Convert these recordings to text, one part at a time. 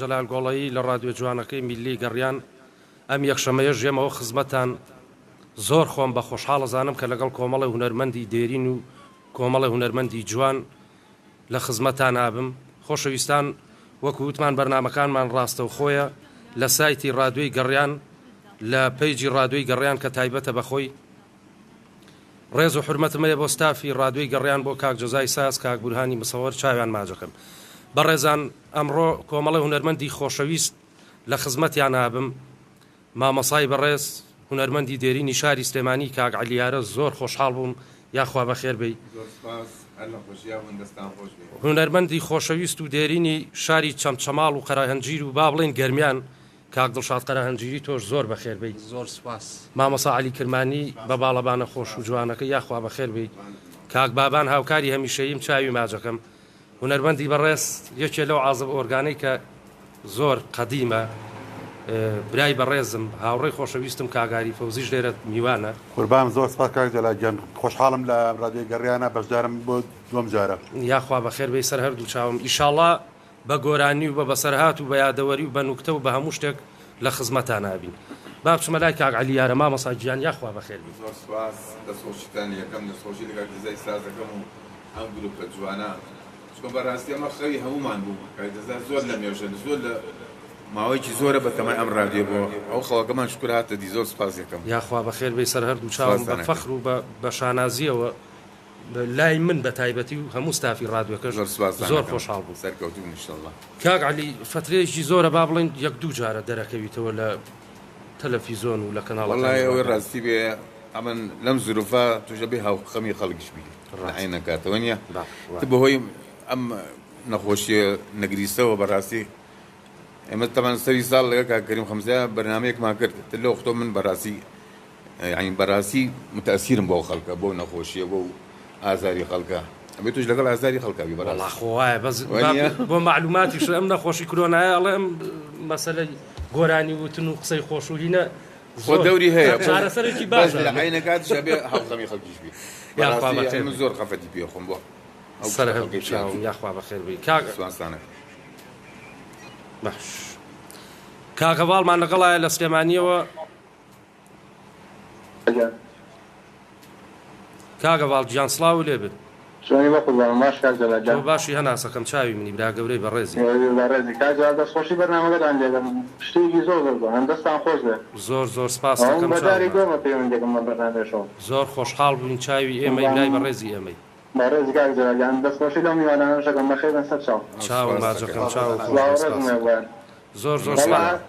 جەلال گۆڵایی لە ڕادیۆ جوانەکەی میلی گەڕیان ئەم یەکشەمەیە ژێمەوە خزمەتان زۆر خۆم بە خۆشحاڵەزانم کە لەگەڵ کۆمەڵی هونەرمەندی دێرین و کۆمەڵی هونەرمەندی جوان لە خزمەتان هابم. خۆشەویستان، وەکو وتمان بەرنامەکانمان ڕاستە و خۆیە لە سایتی ڕادیۆی گەڕیان لە پەیجی ڕادیۆی گەڕیان کە تایبەتە بەخۆی. ڕێز و حرمەتمەیە بۆ ستافی ڕادیۆی گەڕیان، بۆ کاک جۆزای ساز، کاک بورهانی مسەوەر، چاویان ماجەکەم. بەڕێزان، ئەمڕۆ کۆمەڵی هونەرمەندی خۆشەویست لە خزمەتیان هابم. مامەسای بەڕێز هونەرمەندی دێرینی شاری سلێمانی کاک عەلییارە، زۆر خۆشحاڵ بووم. یاخوا بەخێر بێی. هونەرمەندی خۆشەویست و دێرینی شاری چەمچەماڵ و قەراهەنجیر و با بڵێن گەرمیان کاک دڵشاد قەراهەنجیری، تۆش زۆر بەخێر بێی. زۆر سوپاس. مامەسا عەلی کرمانی بە باڵەبانە خۆش و جوانەکە، یاخوا بەخێر بێی. کاک بابان هاوکاری هەمیشەییم، چاوی ماجەکەم. هونەرمەندی بەڕێز یەکێ لەو عازب ئۆرگانەی کە زۆر قەدیمە، برای بەڕێزم، هاوڕێی خۆشەویستم کاگاری فەوزیش لێرە میوانە. قوربان، زۆر سپاس کاک جەلال، خۆشحاڵم لە ڕادیۆی گەڕیانە، بەشدارم بۆ دووەم جارە. یاخوا بەخێر بێی سەر هەردوو چاوم. ئیشاڵڵا بە گۆرانی و بە بەسەرهات و بە یادەوەری و بە نوکتە و بە هەموو شتێک لە خزمەتان نابین. با بچمە لای کاک عەلییارە. مامەسا گیان، یاخوا بەخێر بێی. زۆر سپاس. دەستخۆشیتان یەکەم دەستخۆشی لەگەڵ دزای سازەکەم و ئەم گروپە جوانە، چکە بەڕاستی ئەمە خەوی هەمومان بوو. کاکدەزار زۆر لە مێژن، زۆر لە ماوەیەکی زۆرە بەتەمای ئەم ڕادیۆ بۆ ئەو خەڵکەمان شکر هاتە دی. زۆر سپاس یەکەم. یاخوا بەخێر بێی سەر هەردوو چاوم، بە فەخر و بە شانازیەوە لای من بە تایبەتی و هەموو ستافی ڕادیۆکەش زۆر خۆشحاڵ بوو. سەرکەوتوو ئینشەڵڵا. کاک عەلی، فترەیەکی زۆرە با بڵێن یەک دوو جارە دەرەکەویتەوە لە تەلەڤیزۆن و لە کەناڵەکان. وەڵای ئەوەی ڕاستی بێ ئەمن لەم زروفە توشە بێ هاوخەمی خەڵکیش بی عینەکاتەوە نییە. بەهۆی ئەم نەخۆشیە نەگریستەوە بەڕاستی ئێمە تەمان سەری ساڵ لەگە کاکەریم خەمزە بەرنامەیەکمان کرد. لە وەختۆ من بەڕاستی بەڕاستی متەئسیرم بۆ خەڵکە، بۆ نەخۆشیە، بۆ ئازاری خەڵکە. ئەبێ توش لەگەڵ ئازاری خەڵکەبی بەڕاستی. خۆوایە بۆ معلوماتیش ئەم نەخۆشی کۆرۆنایە ئەڵێ ئەم مەسەلەی گۆرانی وتن و قسەی خۆشوهینە خۆ دەوری هەیە، چارەسەرێکی باشە لە عینەکات شەبێ هاوخەمی خەڵکیش بی. من زۆر خەفەتی پێ خۆم بۆ سەر هەردوو چاوم. یاخوا بەخێر بێی. کاک سوانسانە باش. کاکەڤاڵمان لەگەڵایە لە سلێمانیەوە. کاکەڤاڵ گیان، سڵاو لێ بن. شوێنی بەخۆڵ باش کاک جەلال جان. تۆ باشی هەناسەکەم، چاوی منی برا گەورەی بەڕێزی. بەڕێزی کاک جەلال، دەستخۆشی بەرنامەکەتان لێدەم، شتێکی زۆر زۆر هەم دەستان خۆش بێ. زۆر سپاس دەکەم. بەداری گۆمە پەیوەندێکم بە بەرنامەشەوە. زۆر خۆشحاڵ بووین، چاوی ئێمەی برای بەڕێزی ئێمەی. بەڕێزی کاک جەلال جان، دەستخۆشی لەم میوانانەشەکەم بەخێر بن سەر چاو. چاو ماجەکەم، چاو زۆر سپاس.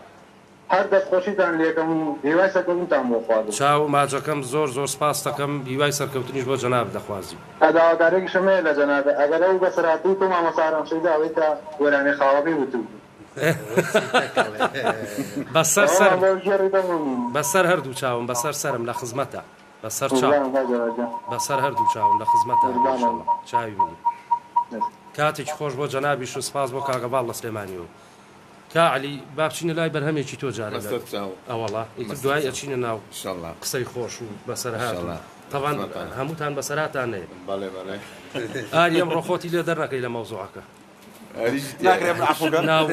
هەر دەستخۆشیتان لێکەم و هیوای سەرکەوتنتان بۆ خواردم. چاو ماجەکەم زۆر سپاس دەکەم. هیوای سەرکەوتنیش بۆ جەناب دەخوازی. ئەداواتارێکی شەمەیە لە جەنابێ، ئەگەر ئەو بەسەراتی تۆ مامەسا ئارامشەیدا ئەوەی کە گۆرانی خاوەکەی وتوو بەسەر هەردوو چاوم، بەسەر سەرم لە خزمەتە، بەسەر چاو، بەسەر هەردوو چاوم لە خزمەتە. چاوی منی. کاتێکی خۆش بۆ جەنابیش و سپاس بۆ کاکەڤاڵ لە سلێمانیەوە. کا عەلی، با بچینە لای بەرهەمێکی تۆ جارە. ئەوەڵا ئیتر دوای ئەچینە ناو قسەی خۆش و بەسەرهات. تەوان هەمووتان بەسەراتان نەیە. ئاری ئەمڕۆ خۆتی لێ دەرنەکەی لە مەوزوعەکە.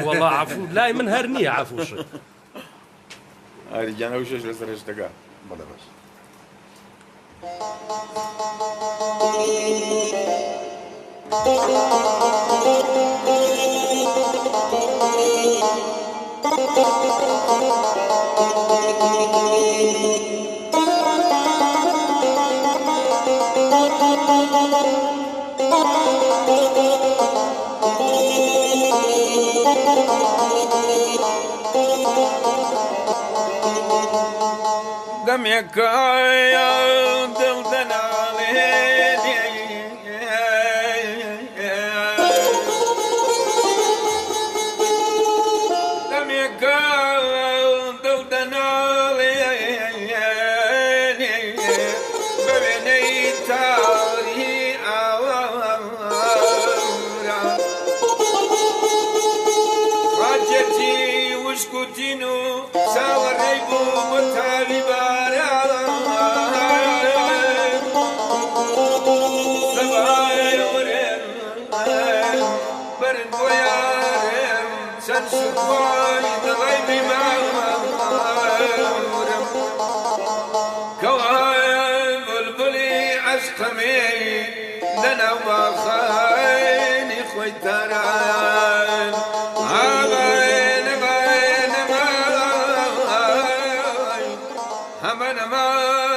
وەڵا عەفوو لای من هەر نییە عەفووش. ئاری گیان ئەو شێش لەسەر هێشتەکە. بەڵێ باش. دەمێکە دڵدەناڵێ وشکوتین و ساوەڕێی بووم تالیبانە سەبای وەرێن بەرن بۆ یارێن چەند شوي غيبي ما كواي بلبلي عشقمي لنا ما خايني خوي تران عبين بين ماي همن ماني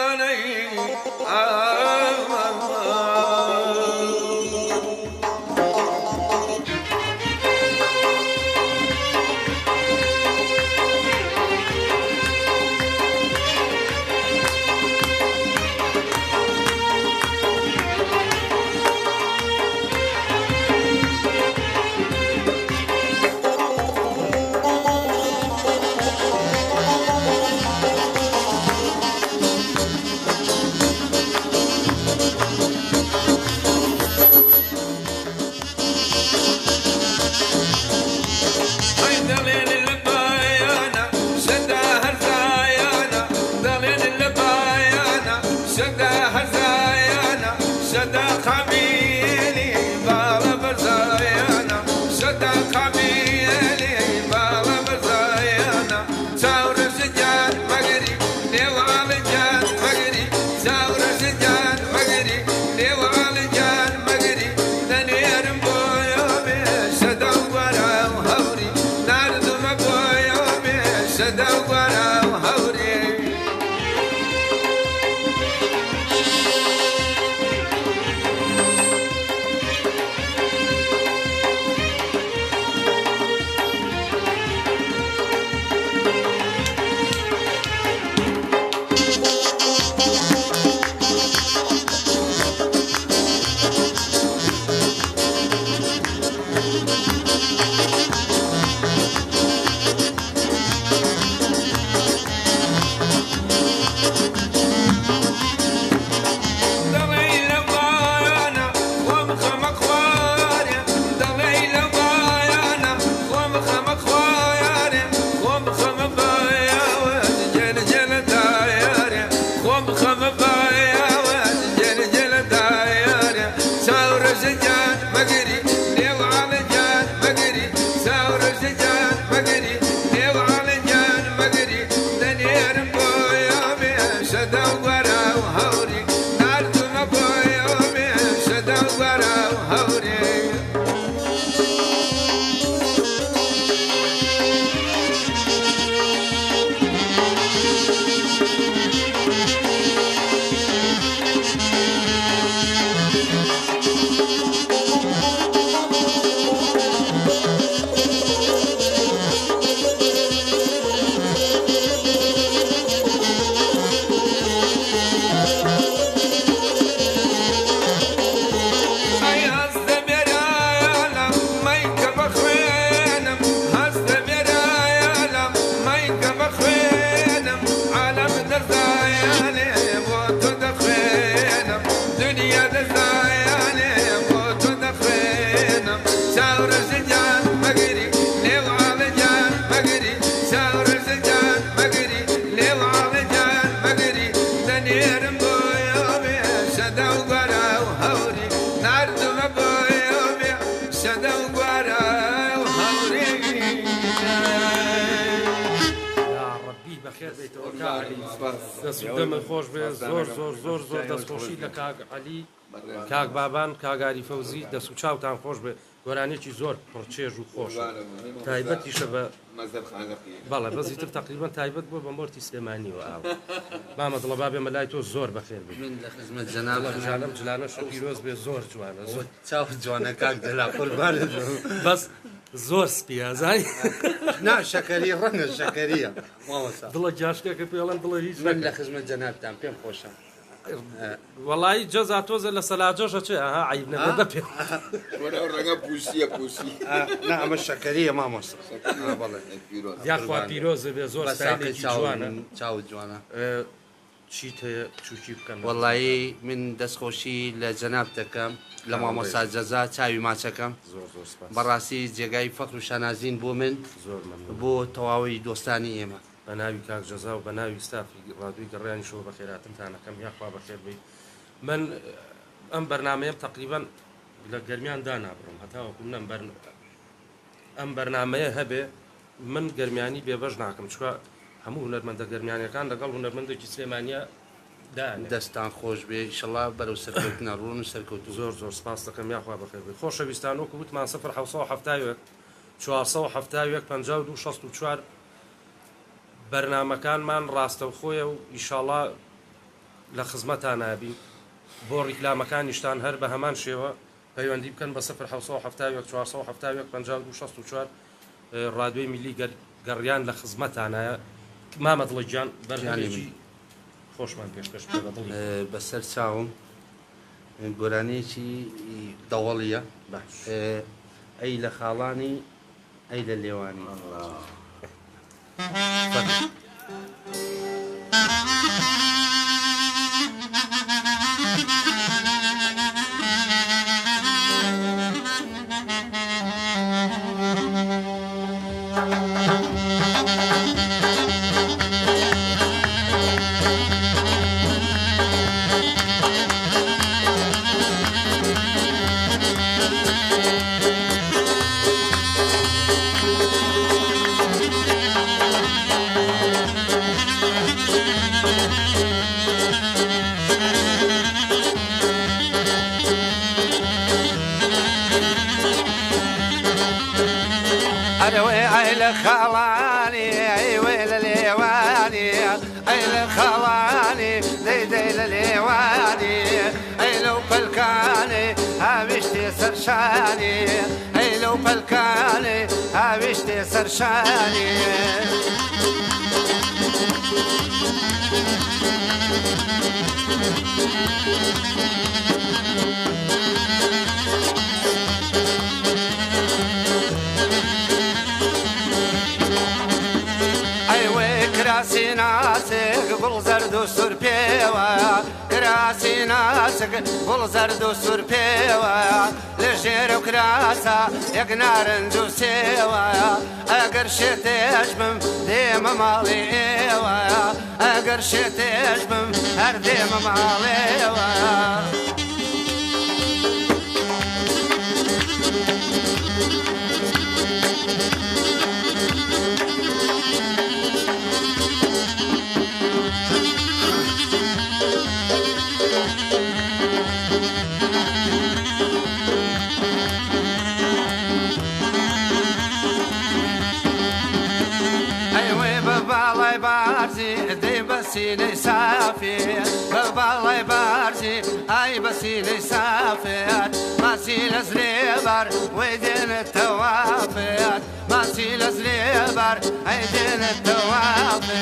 دەمە خۆش بێ زۆر زۆر زۆر زۆر دەستخۆشی لە کاک عەلی کاک بابان کاگاری فەوزی دەست و چاوتان خۆش بێ گۆرانێکی زۆر پڕچێژ و خۆش تایبەتیشە بە بەڵێ بەزی تر تقریبان تایبەت بووە بە مۆرتی سلێمانیوە ئاو مامەدڵە بابێ مەلای تۆ زۆر بەخێر بێ من لە خزمەت جەنابم جلانە شە پیرۆز بێ زۆر جوانە زۆر چاو جوانە کاک دەلا قوربانت بەس زۆر سپیە زانی نا شەکەری ڕەنگە شەکەریە ماوەسا دڵە جاشکەکە پێڵەن دڵە هیچ من لە خزمەت جەنابتان پێم خۆشە وەڵایی جەزا تۆزە لە سەلاجەشە چێ ئەها عیب نەبێ پێ ڕەنگە پووسیە پووسی نا ئەمە شەکەریە مامۆستا بەڵێ یاخوا پیرۆزە بێ زۆر ستایلێکی جوانە چاو جوانە چیت هەیە چوکی بکەن وەڵایی من دەستخۆشی لە جەناب دەکەم لە مامۆستا جەزا چاوی ماچەکەم زۆر زۆر سپاس بەڕاستی جێگای فەخر و شانازین بۆ من زۆر مەمنون بۆ تەواوی دۆستانی ئێمە بە ناوی کاک جەزا و بە ناوی ستافی ڕادووی گەڕیانی شەوە بە خێراتمتانەکەم یاخوا بەخێر بێت من ئەم بەرنامەیەم تقریبان لە گەرمیان دانابڕم هەتاوەکو ئەم بەرنامەیە هەبێ من گەرمیانی بێبەش ناکەم چکە هەموو هونەرمەندە گەرمیانیەکان لەگەڵ هونەرمەندێکی سلێمانیە دانێ دەستان خۆش بێ ئینشەڵا بەرەو سەرکەوتنە ڕوون و سەرکەوتو زۆر سپاس دەکەم یاخوا بەخێر بێ خۆشەویستان وەکو وتمان 1970 470 52 بەرنامەکانمان ڕاستەوخۆیە و ئیشاڵا لە خزمەتان نابین بۆ ڕیکلامەکانیشتان هەر بە هەمان شێوە پەیوەندی بکەن بە 1970 470 52 ڕادیۆی میلی گەڕیان لە خزمەتانایە مامە دڵەجیان بەرنامێکی خۆشمان پێشکەش بکە بە دڵی بەسەر چاوم گۆرانەیەکی دەوەڵیە ئەی لە خاڵانی ئەی لە لێوانی خالاني اي ويل ليواني اي الخواني دي ليواني اي لو بالكاني هامشتي سرشاني اي لو بالكاني هامشتي سرشاني كراسي ناسك بل زرد وسر بيوا كراسي ناسك بل زرد وسر بيوا لجير وكراسة يقنار ندو سيوا اقرشت اجمم ديم مالي ايوا اقرشت اجمم هر ديم مالي ايوا بسيني سافر بالله بارزي اي بسيني سافر ما سيل زليبر ويدين التوافر ما سيل زليبر ويدين التوافر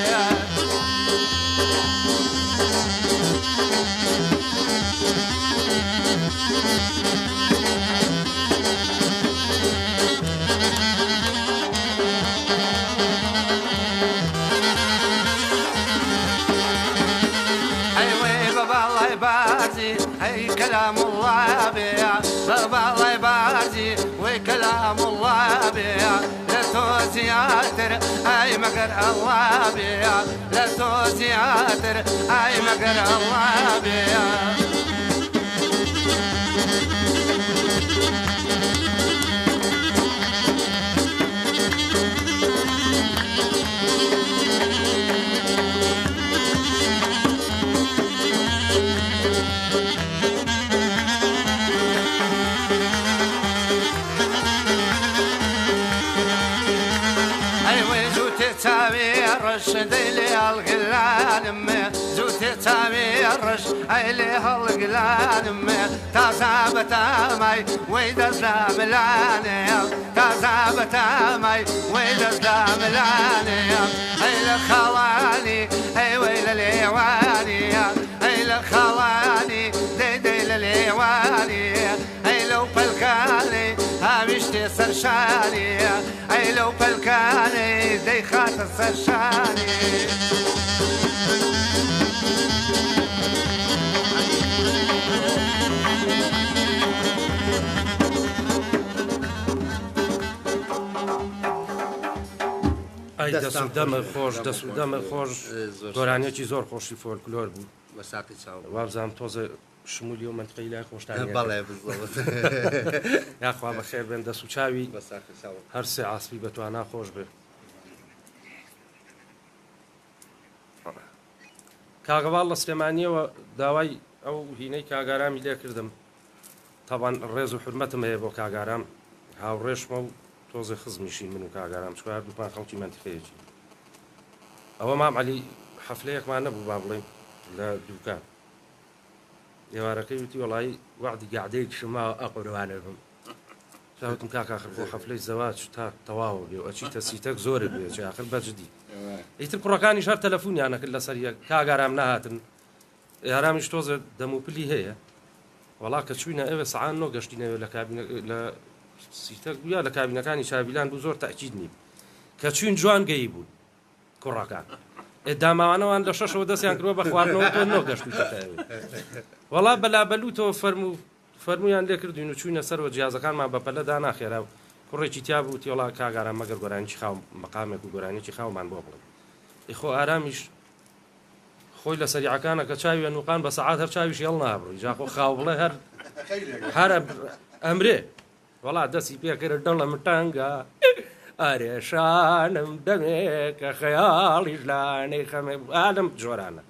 هي كلام الله بيا بابا الله يبارزي وكلام الله بيا لا توزياتر اي مقر الله بيا لا توزياتر اي مقر الله بيا رش ديلي الغلان زوتي تامي رش ايلي الغلان تازابت امي ويد زلام لاني تازابت امي ويد زلام لاني اي الخواني اي ويل ليواني اي الخواني دي ليواني اي لو بالكاني هامشتي سرشاني اي لو بالكاني دي خاطر سرشاني ئەی دەست و دەمە خۆش دەست و دەمە خۆش گۆرانیەکی زۆر خۆشی فۆلکلۆر بوو بەساقی چاو وابزانام تۆزە شمولی و منطقەی لای خۆشتان بەڵێ یاخوا بەخێر بێن دەست و چاوی بەساقی چاو هەر سێ ئاسپی بەتوانە خۆش بێ کاگەواڵ لە سلێمانیەوە داوای ئەو هینەی کاگارامی لێ کردم تاوان ڕێز و حرمەتم هەیە بۆ کاگارام هاوڕێشمە و تۆزە خزمیشین من و کاگارام چکار دووپان خەڵکی منتیقەیەکی ئەوە مام عەلی حەفلەیەکمان نەبوو با بڵێم لە دووکان ئێوارەکەی وتی وەڵی وعدی گعدەیەکیشم ماوە ئەقڕوانە بم شاوتم کاک آخر بۆ حەفلەی زەواج تا تەواوە بێ و ئەچیتە سیتەک زۆرە بێ آخر بەجددی ئیتر کوڕەکانی شار تەلەفۆنیان نەکرد لەسەر کاگارام نەهاتن یارامیش تۆزە دەموپلی هەیە وەڵا کە چوینە ئێوە سەعان نۆ گەشتینەوە لە سیتەک بووە لە کابینەکانی چاویلان بوو زۆر تەئکید نیم کە چوین جوان گەی بوون کوڕەکان داماوانەوان لە شەشەوە دەستیان کردوە بە خواردنەوە تۆ نۆ گەشتوتەوێ وەڵا بەلابەلوتەوە فەرمویان لێ کردوین و چوینە سەرەوە جیازەکانمان بەپەلە داناخێرا و کوڕێکی تیا بوو وڵا کاگاران مەگەر گۆرانیی خاو مەقامێک و گۆرانێکی خاومان بۆ بڵێ ئیخۆ ئارامیش خۆی لە سەریعەکانە کە چاوی نوقان بە سەعات هەر چاویش هێڵ نابڕی جاخۆ خاو بڵێ هەر ئەمرێ وەڵا دەستی پێکرد دڵە متانگە ئارێشانم دەمێ کە خەیاڵیش لانەی خەمێ ئادەم جۆرانە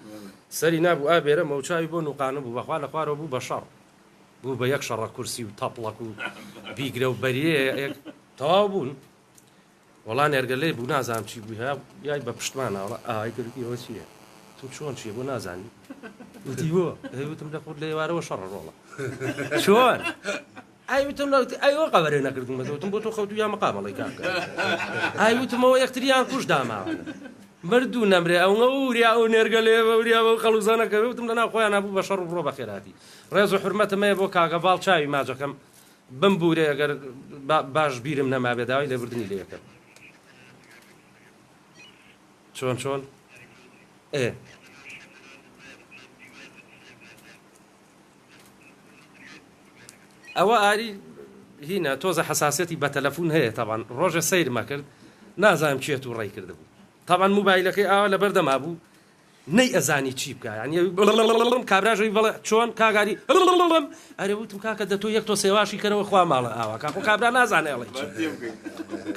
سەری نابوو ئابێرەمە و چاوی بۆ نوقانە بوو بەخوا لە خوارەوە بوو بە شەڕ بوو بە یەک شەڕە کورسی و تەپڵەک و بیگرە و بەریە تەواو بوون وەڵا نێرگەلەی بوو نازانم چی بوو یای بە پشتمانە وەڵا ئای کردیەوە چییە تو چۆن چیە بۆ نازانی وتی بۆ وتم لە خۆت لە ئێوارەوە شەڕە ڕۆڵە چۆن ئایوتم ئەیوە قەبەرێ نەکردومەوتم بۆ تۆ خەوتو یا مەقامەڵی کاکە ئایوتمەوە یەکتریان کوش داماوانە مردوو نەمرێ ئەوە وریا ئەو نێرگەلێ وریاوە و خەڵوزانەکە وتم لەناو خۆیان نبوو بە شەڕ و بڕۆ بە خێراتی ڕێز و حرمەتم هەیە بۆ کاگەڤاڵ چاوی ماجەکەم بمبورێ ئەگەر باش بیرم نەما بێ داوای لێبردنی لێ یەکەم چۆن ئەوە ئاری هینە تۆزە حساسەتی بە تەلەفۆن هەیە تاوان ڕۆژە سەیرمە کرد نازانم چێت و ڕێی کرده بوو تاوان موبایلەکەی ئاوا لەبەر دەما بوو نەی ئەزانی چی بکە ینی کابراژەوی بڵێ چۆن کاگاری ئەرێ وتم کاکە دە تۆ یەک تۆ سێواشی کەرەوە خوا ماڵە ئاوا کاکۆ کابرا نازانێ ئەڵێ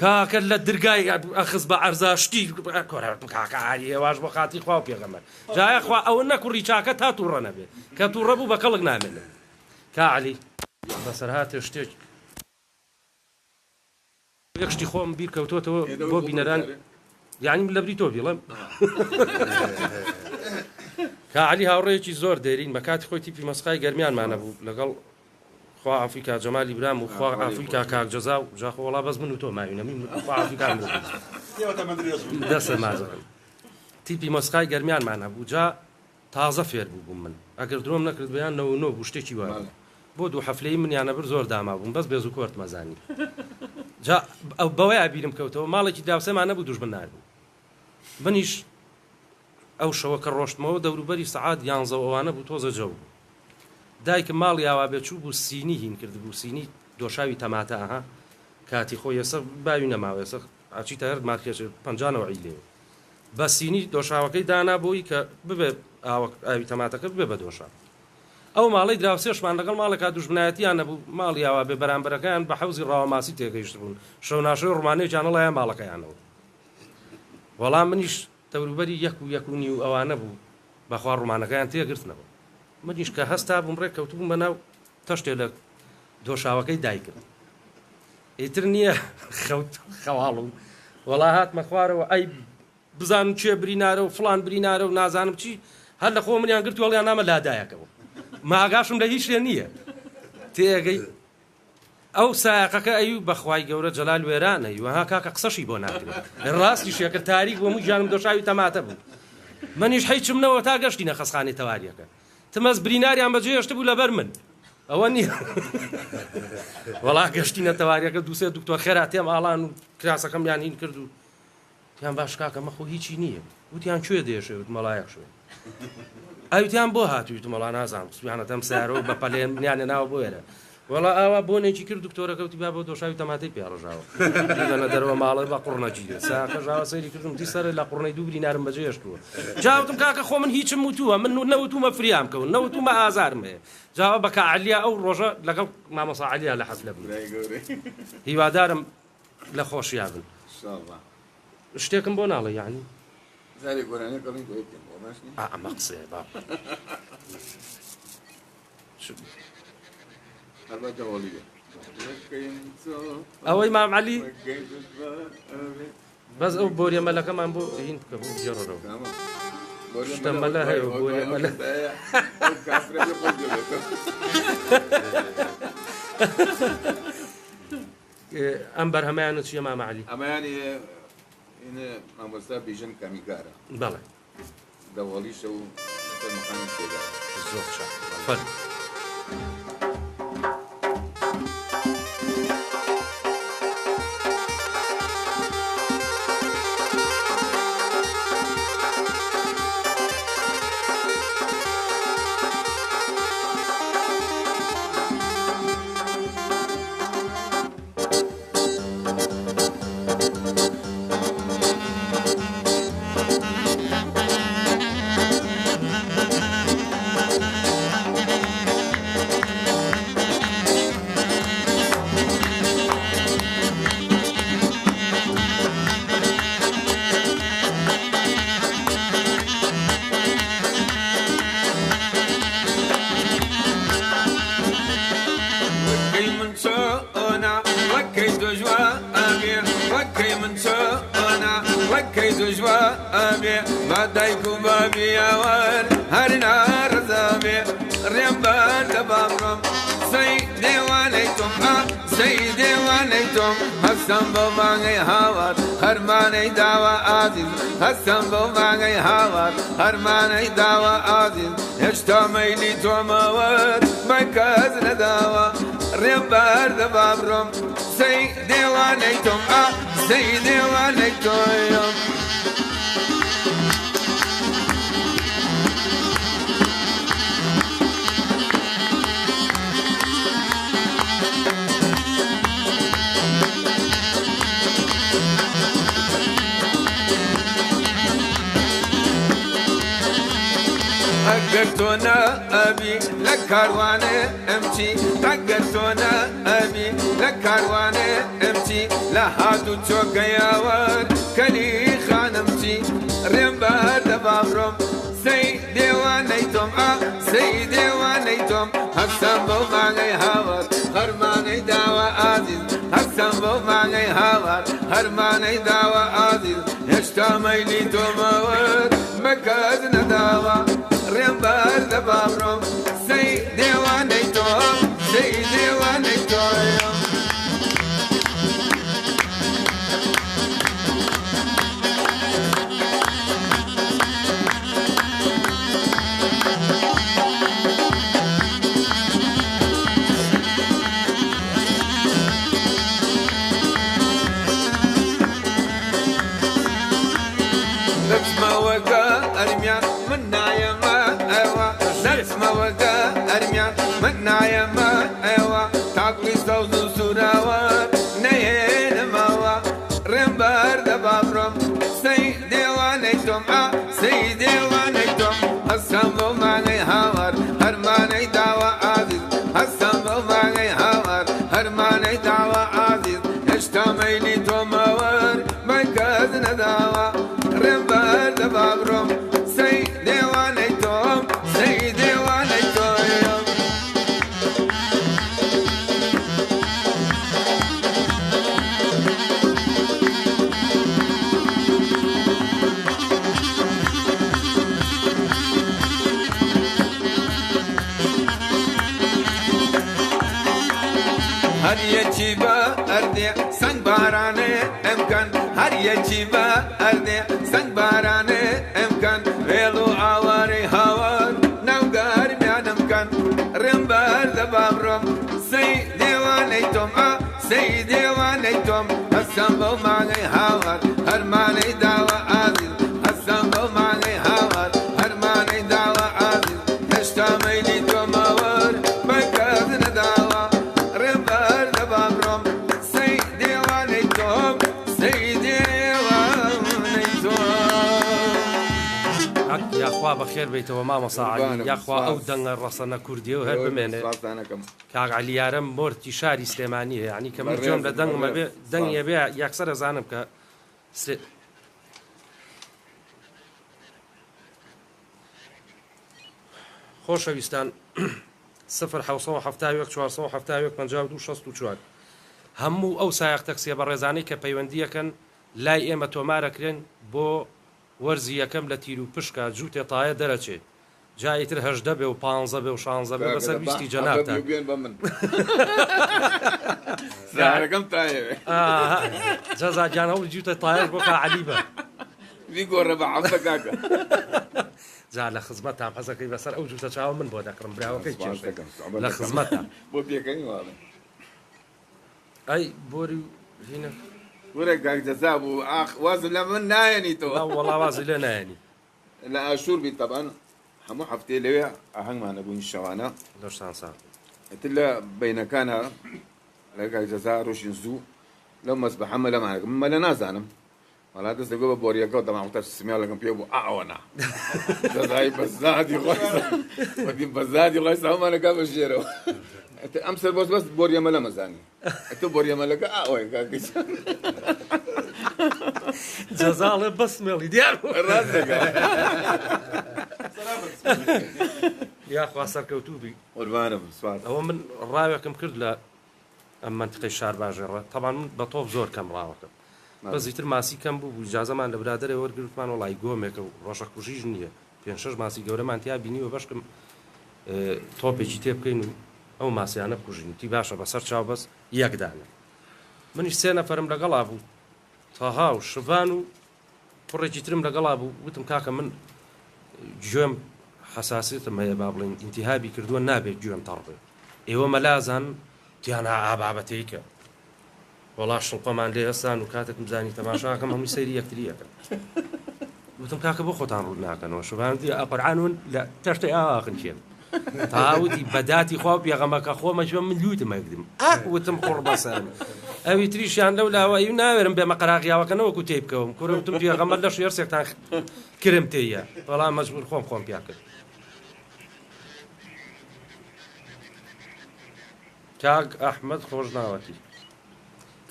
کاکە لە درگای ئەخز بە ئەرزاشتی کۆرەوتم کاکە ئاری هێواش بۆ خاتی خوا و پێغەمبەر جایە خوا ئەوە نەکوڕی چاکە تا تووڕە نەبێ کە تووڕە بوو بە کەڵک نامێنێ کاعلی بەسەر هاتێ شتێک یەکشتی خۆم بیر کەوتۆتەوە بۆ بینەران یعنی لە بری تۆ بیڵم کاعلی هاوڕێکی زۆر دێرین بە کاتی خۆی تیپی مەسقای گەرمیانمانە بوو لەگەڵ خوا ئافریکا جەمالی برام و خوا ئافریکا کاک جەزا و جاخۆ وەڵا بەس من و تۆ ماوینە من خوا ئافریکا دەستە مازەکەم تیپی مەسقای گەرمیانمانە بوو جا تازە فێر بوو من ئەگەر درۆم نەکرد بەیان نەوە نۆ بوو شتێکی وایە بۆ دوو حەفلەی منیانە بر زۆر داما بووم بەس بێز و کۆرت مەزانی جا ئەو بەوەی ئابیرم کەوتەوە ماڵێکی داوسێمان نەبوو دوژمن نابوو منیش ئەو شەوە کە ڕۆشتمەوە دەوروبەری سەعات 11 ئەوانە بوو تۆزە جەو بوو دایکم ماڵی ئاوا بێچوو بوو سینی هین کرد بوو سینی دۆشاوی تەماتە ئەها کاتی خۆی ێستا باوی نەماوە ێستا ئاچیتە هەر مارکێش 50 لێ بە سینی دۆشاوەکەی دانا بۆی کە ببێ ئاوی تەماتەکە ببێ بە دۆشاو ئەو ماڵی دراوسێشمان لەگەڵ ماڵێکا دوژمنایەتیان نەبوو ماڵی ئاوا بێ بەرامبەرەکەیان بە حەوزی ڕاوەماسی تێگەیشت بوون شەو ناشەوی ڕومانەیەکیان لەلایەن ماڵەکەیانەوە وەڵام منیش تەوروبەری یەک و نیو ئەوانە بوو بەخوا ڕومانەکەیان تێگرتنەوە منیش کە هەستا بووم ڕێک کەوتبووم بەناو تەشتێ لە دۆشاوەکەی دایکم ئیتر نییە خەواڵ و وەڵا هاتمە خوارەوە ئەی بزانم چێ برینارە و فڵان برینارە و نازانم چی هەر لە خۆ منیان گرت وەڵیان نامە لادایەکەەوە ماگاشم لە هیچ شتێ نییە تێگەی ئەو سایقەکە ئەیوب بەخوای گەورە جەلال وێرانە وەها کاکە قسەشی بۆ ناکرێت ڕاستی شێکر تاریک بۆ مووی دۆشاوی تەماتە بوو منیش حیچمنەوە تا گەشتی نەخەسخانی تەواریەکە تمەز بریناریان بەجێ هێشت بوو لەبەر من ئەوە نییە وەڵا گەشتی نەتەواریەکە دووسێ دکتۆر خێرا تێم ئاڵان و کراسەکەمیان هین کرد و تیان باش کاکە مەخۆ هیچی نییە وتیان کوێ دێشێت مەڵایەک شوێ ئەوتیان بۆ هاتوویت مەڵا نازانم سویانە دەم سارەوە بە پەلێن منیانە ناوە بۆ وێرە وەڵا ئاوا بۆنێکی کرد دکتۆرەکەوتی با بۆ دۆشاوی تەماتەی پیاڕژاوە لەنە دەرەوە ماڵی بە قوڕنەجیرێ ساکەژاوە سەیری کردم تی سەر لە قوڕنەی دوو برینارم بەجێشتووە جاوتم کاکە خۆ من هیچم وتووە من نەوتومە فریام کەون نەوتومە ئازارم هەیە جاوە بە کاعەلیا ئەو ڕۆژە لەگەڵ مامۆسا عەلیا لە حەفلە بوو هیوادارم لە خۆشییا بن شتێکم بۆ ناڵێ یعنی زاري قراني قلنا كويس ماشي ئەمە قسێ با البته وليه ئەوەی مام عەلی بەس ئەو بۆریە مەلەکەمان بۆ هین بکە بۆ بجێڕەوە شتە مەلە هەیە بۆریە مەلە ئەم بەرهەمەیانە چییە مام عەلی؟ اما يعني هنا مامۆستا بیژن کامیکارە بەڵێ دەوڵیشە و مقامی تێدا زۆر شا فەر دايكو بابي ياوار هرنا رزابي ريمبان دبابرم سيدي وانيتم سيدي وانيتم حسن بوماني هاوار هرماني داوا عزيز حسن بوماني هاوار هرماني داوا عزيز اشتا ميلي توماور بكاز نداوا ريمبان دبابرم سيدي وانيتم سيدي وانيتم تقرتونا أبي لكارواني امشي تقرتونا أبي لكارواني امشي لهادو تشوك ياور كلي خان امشي ريمبار دبابرم سيدي وانيتم سيدي وانيتم حسن بو ماني هاور هرماني داوا عزيز حسن بو ماني هاور هرماني داوا عزيز يشتا ميلي توماور مكاز نداوا ريمبار دبابرم سيدي وانيتم سيدي وانيتم نسمة وقا أرميان منا يما أيوا نسمة وقا أرميان منا يما أيوا تاكلي صوت سراوار نين ماوا رمبار دبابرم سيدي وانيتم سيدي وانيتم حسن بو ماني هاور هرماني داوا عزيز حسن بو ماني هاور هرماني داوا عزيز اشتا ميلي توماور مكاز نداوا رمبار دبابرم سيدي وانيتم سيدي وانيتم هر یکی با اردی سنگ بارانه امکان هر یکی با اردی سنگ بارانه امکان ویلو آواری هاور نوگار میان امکان رمبار دبابرم سیدی وانیتم سیدی وانیتم حسن بو ماني هاور هرماني داوا عزيز حسن بو ماني هاور هرماني داوا عزيز اشتا ميلي توماور بكاز نداوا رمبار دبابرم سيدي وانيتم سيدي وانيتم یاخوا بەخێر بیتەوە مامۆستا عەلی یاخوا ئەو دەنگە ڕەسەنە کوردیە و هەر بمێنێ کاک عەلیارەم مۆرتی شاری سلێمانی هەیە یعنی کە من جۆم لە دەنگمە بێ دەنگیە بێ یەکسەر ئەزانم کە خۆشەویستان 0 هەموو ئەو سایق تەکسیە بە ڕێزانەی کە پەیوەندیەکەن لای ئێمە تۆمارەکرێن بۆ وەرزی یەکەم لە تیر و پشکە جوو تێتایە دەرەچێت جایتر 18 بێ و 15 بێ و 16 بێ بەسەر ویستی جەنابتان جەزاگیان هەوڵ جوتە تایەر بۆ کاعەلی بە بیگۆڕە بە عەفە کاکە جا لە خزمەتان حەزەکەی بەسەر ئەو جوتە چاوە من بۆ دەکڕم براوەکەی لە خزمەتان بۆ پێکەنی واڵێ ئەی بۆری هینە وەرە کاک جەزا بوو وازم لە من نایەنی تۆ وەڵاوازی لێ نایەنی لە ئاشوور بی طبعاً هەموو هەفتەیە لەوێ ئاهەنگمانە بووین شەوانە دەشتان سا ئەتر لە بەینەکانە لە کاک جەزا ڕۆژین زوو لەو مەسبەحەمە لەمانەکە من مەلە نازانم وڵا دەست دەگۆ بە بۆریەکە و دەماوتە سمیالەکەم پێ بوو ئاوەنا جەزای بەزادی خۆیسە وەدیم بەزادی خۆیسە هەمانەکە بە ژێرەوە ئەم سەر بۆس بەس بۆریەمە لەمەزانی ئەتۆ بۆریەمەلەکە ئاوەی کاکەش جەزاڵێ بەسمێڵی دیار یاخوا سەرکەوتوو بی قوربانم سوات ئەوە من ڕاوێکم کرد لە ئەم منتقەی شار باژێڕە تەمان من بە تۆپ زۆر کەم ڕاوەکەم بەزیتر ماسی کەم بوو جازەمان لە برادەرێ وەرگرتمان وڵای گۆمێکە و ڕۆژە کوژیش نییە 5-6 ماسی گەورەمان تیا بینیوە بەشکم تۆپێکی تێ بکەین و ئەو ماسیانە بکوژین تی باشە بەسەر چاو بەس یەکدانە منیش 3 نەفەرم لەگەڵا بوو تاها و شڤان و کوڕێکی ترم لەگەڵا بوو وتم کاکە من گوێم حەساسیتم هەیە با بڵێن ئینتیهابی کردووە نابێت گوێم تەڕبێ ئێوە مەلازان تیانە ئابابەتەیکە وەڵا شڵپەمان لێ هەستان و کاتێکم زانی تەماشاکەم هەمووی سەیری یەکتریەکەن وتم کاکە بۆ خۆتان ڕوود ناکەنەوە شڤانتی ئەپەرعانون لە تەشتەی ئاخن کێن تاوتی بەداتی خوا پێغەمەکە خۆمەشوە من لوتم ئەگدم وتم قوڕ بەسەر ئەوی تریشیان لەو لاوە ناوێرم بێمە قەراغیاوەکەنەوەکو تێ بکەوم کوڕوتم پێغەمبەر لە شێرسێکتان کرم تێیە بەڵام مەجبور خۆم پیا کرد کاک ئەحمەد خۆشناوەتی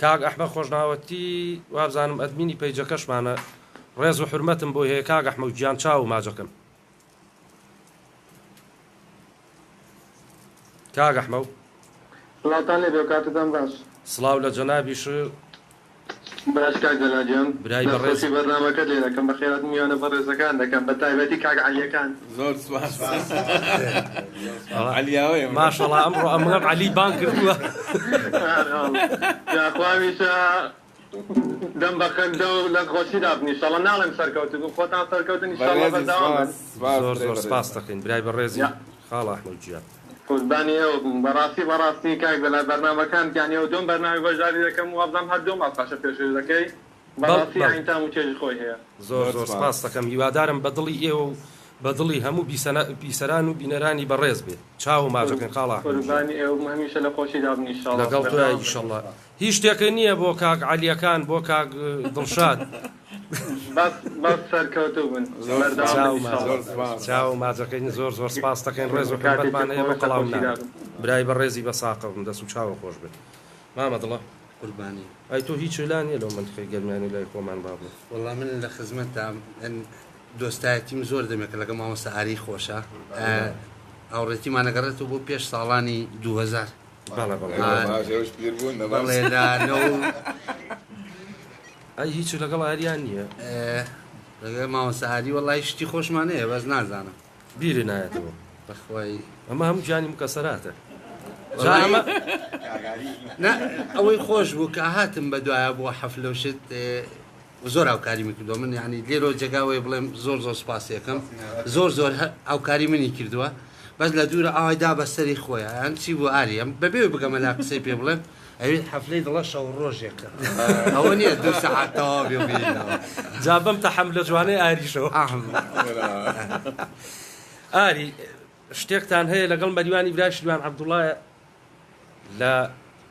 کاک ئەحمەد خۆشناوەتی وابزانم ئەدمینی پەیجەکەشمانە ڕێز و حرمەتم بۆ هەیە کاک ئەحمەد گیان چاو و ماجەکەم کاک ئەحمەد سڵاتان لێ بێ کاتتان باش سڵاو لە جەنابیش باش کاک جەلاجیان برای بەڕێز بەرنامەکە لێ دەکەم بە خێرات میوانە بەڕێزەکان دەکەم بە تایبەتی کاک عەلیەکان زۆر سوپاس عەلیاوەیە ماشەڵڵا ئەمڕۆ ئەمەم عەلی بان کردووە جاخواویشە دەم بە خەندە و لە خۆشی دابنی ئینشەڵڵا ناڵێم سەرکەوتن خۆتان سەرکەوتن ئینشەڵڵا بەردەوام زۆر زۆر سپاس دەکەین برای بەڕێزی خاڵ ئەحمەد گیان قوربانی ئێوە بەڕاستی کاک لە بەرنامەکان گیانەوە دوم بەرنامی بەشداری دەکەم و وابزانم هەر دوم ئاسپاشە پێشوەری دەکەی بەڕاستی ئاینتان و چێژی خۆی هەیە زۆر زۆر سپاس دەکەم هیوادارم بە دڵی ئێوە و بە دڵی هەموو بیسەران و بینەرانی بەڕێز بێت چاو و ماجەکەن خاڵ ئەحمەد قوربانی ئێوە هەمیشە لە خۆشی دابنی ئینشەڵڵا لەگەڵ تۆی ئینشەڵڵا هیچ شتێکە نییە بۆ کاک عەلیەکان بۆ کاک دڵشاد بەس سەرکەوتوو بن چاو و ماجەکەین زۆر زۆر سپاس دەکەین ڕێز و حرمەتمان هەیە بۆ قەڵاونا برای بەڕێزی بە ساقەم دەست و چاوە خۆش بێت مامە دڵە قوربانی ئەی تۆ هیچ لان نیە لەو منتقەی گەرمیانی لای خۆمان با بڵێ وەڵام من لە خزمەتدا دۆستایەتیم زۆر دەمێکە لەگە مامۆستا ئاری خۆشە هاوڕێتیمانەگەڕێتەوە بۆ پێش ساڵانی 2000 بەڵێ بەڵێ ئەی هیچ لەگەڵ ئاریان نییە لەگە مامۆستا ئاری وەڵای شتی خۆشمانەیە بەس نازانم بیری نایەتەوە بەخوای ئەمە هەموو جانی مکەسەراتە ئەوەی خۆش بوو کە هاتم بە دوایە بۆ حەفلە و شت زۆر ئاوکاری من کردووە من یعنی لێرۆ جێگاوەیە بڵێم زۆر زۆر سپاسیەکەم زۆر ئاوکاری منی کردووە بەس لە دوورە ئاوای دا بەسەری خۆیە یان چی بوو ئاری ئەم بەبێ بگەمە لا قسەی پێ بڵێم ئەوێت حەفلەی دڵە شەو ڕۆژێکە ئەوە نییە 2 سەعات تەواو بێ بینەوە جا بەم تەحەم لە جوانەی ئاریشەوە ئاری شتێکتان هەیە لەگەڵ مەریوانی برای شیروان عەبدوڵایە لە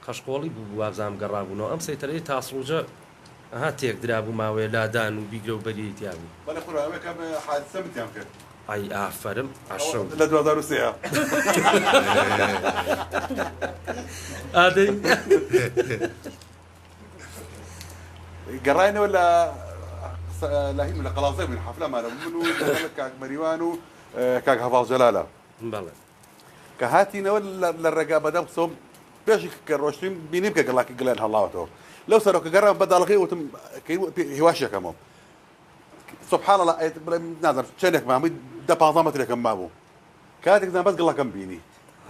قەشقۆڵی بوو وابزانم گەڕابوونەوە ئەم سەیتەرەی تاسڵوجە ئەها تێک درابوو ماوەیە لادان و بیگرە و بەریتیا بوو بەڵێ خوراوەکە حادسە متیان کرد ئای ئافەرم عەشەو لە 2003 ئادەی گەڕاینەوە لە قەڵازە بووین حەفلەمانە من و کاک مەریوان و کاک هەڤاڵ جەلالە بەڵێ کە هاتینەوە لە ڕێگا بەدەم قسەم پێشی کە ڕۆشتین بینیم کە گەڵاکی گەڵیان هەڵاوەتەوە لەو سەرۆکە گەڕام بەداڵەکەی وتم هیواشەکەمەوە سبحان الله بڵێم نازانم چێنێک مامی 15 مەترێکم مابوو کاتێکدان بەس گڵەکەم بینی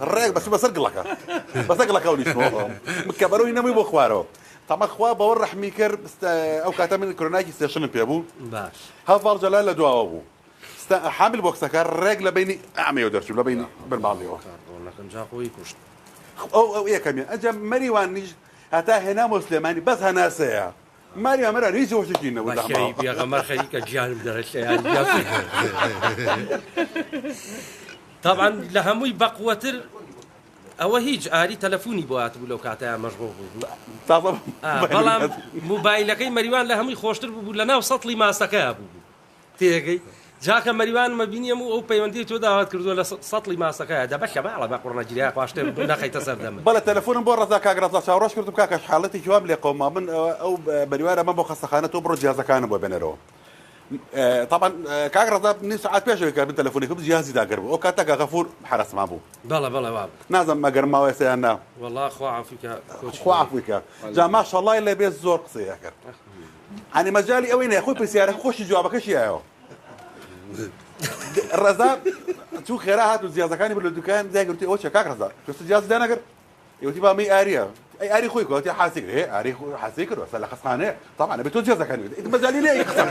ڕێک بەسەر گڵەکە بەسەر گڵەکە و لیسمەوە کە بەرەوەی نەمووی بۆ خوارەوە تەمە خوا بەوە ڕەحمی کرد ئەو کاتە من کۆرۆنایکی سێشنم پێ بوو باش هەڤاڵ جەلال لە دواوە بوو حامل بۆکسەکە ڕێک لە بینی ئەمەوە دەرچوو لە بینی بنباڵیەوە ڕۆنەکەم جا خۆی کوشت ئەو یەکەمیان ئەنجا مەریوان نیش هەتا هێنا مۆسلێمانی بەس هەناسەیە ماری ئەمەران هیچ وەشتێکی نەبوو پێغەمبەر خەریکە گیانم دەڕێت طبعا لە هەمووی بەقوەتر ئەوە هیچ ئاری تەلەفۆنی بۆ هاتبوو لەو کاتەیە مەشغوڵ بوو بەڵام موبایلەکەی مەریوان لە هەمووی خۆشتر بوو لە ناو سەتڵی ماسەکەیە بوو تێگەی جاکە مەریوان مەبینیم و ئەو پەیوەندی تۆ داوات کردووە لە سەتڵی ماسەکەیە دەبەشە باڵە بە قوڕنەگیریا پاشتێ نەخەیتە سەردەمە بەڵێ تەلەفۆنم بۆ ڕەزا کاگرازا چاوەڕۆژ کردم کاکەش حاڵەتی جواب لێ قەوما من ئەو بەریوارە من بۆ خەستەخانە تۆ بڕۆ جیازەکانم بۆ بێنەرەوە طبعا کاگرازا نیم ساعات پێشەوەی کە من تەلەفۆنی کرد جیازی داگەر بوو ئەو کاتە غەفور حرەسمان بوو بەڵێ بەڵێ واب نازانم مەگەر ماوەیە سەیان نا والله خوا عەفویکە خوا عەفویکە جا ماشەڵڵای لێ بێ زۆر قسەیە کرد ئەنی مەجالی ئەوەی نەیە خۆی پرسیارە خۆشی جوابەکەشیایەوە ڕەزا چوو خێرا هات و جیازەکانی بر لە دوکان دایگرتی ئەوە چێ کاک ڕەزا پێست جیاز دانەگەر ئێوەتی بامی ئاریە ئەی ئاری خۆی کۆتی حاسی کرد هێ ئاری حاسی کردوە سەر لە خەستخانەیە طبعا بێت تۆ جیازەکانی مەجالی لێ قسە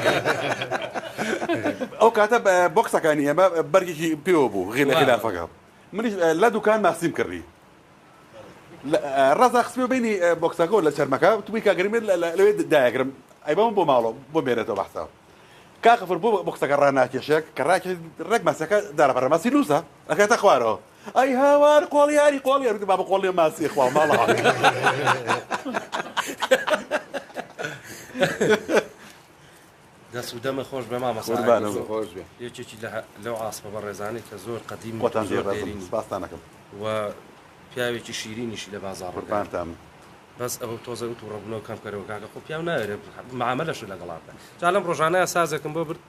ئەو کاتە بۆکسەکانی ئێمە بەرگێکی پێوە بوو غیر لە خلافەکە منیش لە دوکان ماسیم کردی ڕەزا خسپێ بینی بۆکسەکە لە چەرمەکە توی کاگەرمێ لەوێ دایەگرم ئەی بەم بۆ ماڵەوە بۆ بێنێتەوە بەحسا کاخفر بۆ بۆکسەکە ڕناکێشێک کە ڕاکێ ڕێک ماسەکە دارەپەرە ماسی نووسە ئەکاتە خوارەوە ئەی هاوار قۆڵی یاری قۆڵی یاروتی بابە قۆڵی ماسی خوا ماڵە دەست و دەمە خۆش بە مامەسا یەکێکی لەو ئاسپە بە ڕێزانەی کە زۆر قەدیم زۆر دێرینی سپاسانەکەم و پیاوێکی شیرینیشی لە بازاڕ بەس ئەو تۆزە و ڕبنەوە کەم کەرەوە کاکە خۆ پیاو ناوێت معاملەش لەگەڵاتە جا لەم ڕۆژانەیە سازێکم بۆ برد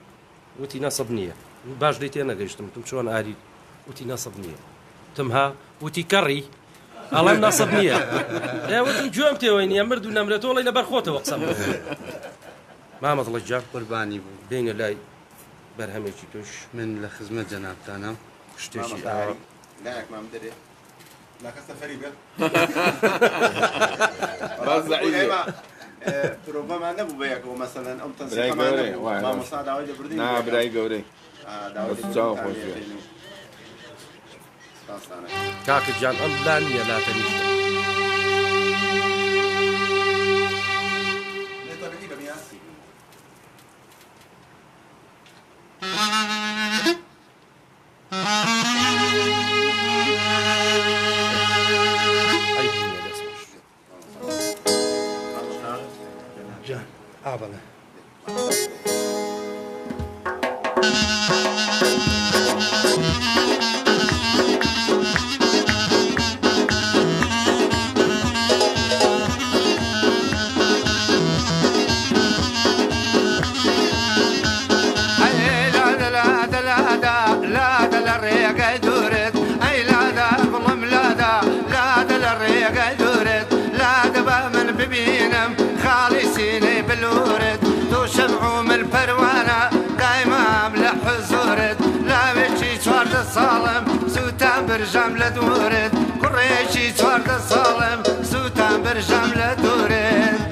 وتی نەسەب نییە باش دەی تێ نەگەیشتم تم چۆن ئاری وتی نەسەب نییە تمها وتی کەڕی ئەڵەم نەسەب نییە وتم گوێم تێوەی نیە مرد و نەمرێتۆڵی لەبەر خۆتەوە قسەم مامەڵە جان قوربانی بوو بینە لای بەرهەمێکی توش من لە خزمەت جەنابتانە شتێکی لایەکمان دەرێ لاکە سەفەری بێت پرۆبەمان نەبوو بەیەکەوە مەسەلەن ئەم تەنسیقەمان مامۆستا داوای لە بردنی نا برای گەورەی کاکە جان ئەم لا نییە لا تەنیشتە ئابڵێ ساڵم سووتان برژەم لە دوورت کوڕێکی چواردە ساڵم سووتان برژەم لە دوورت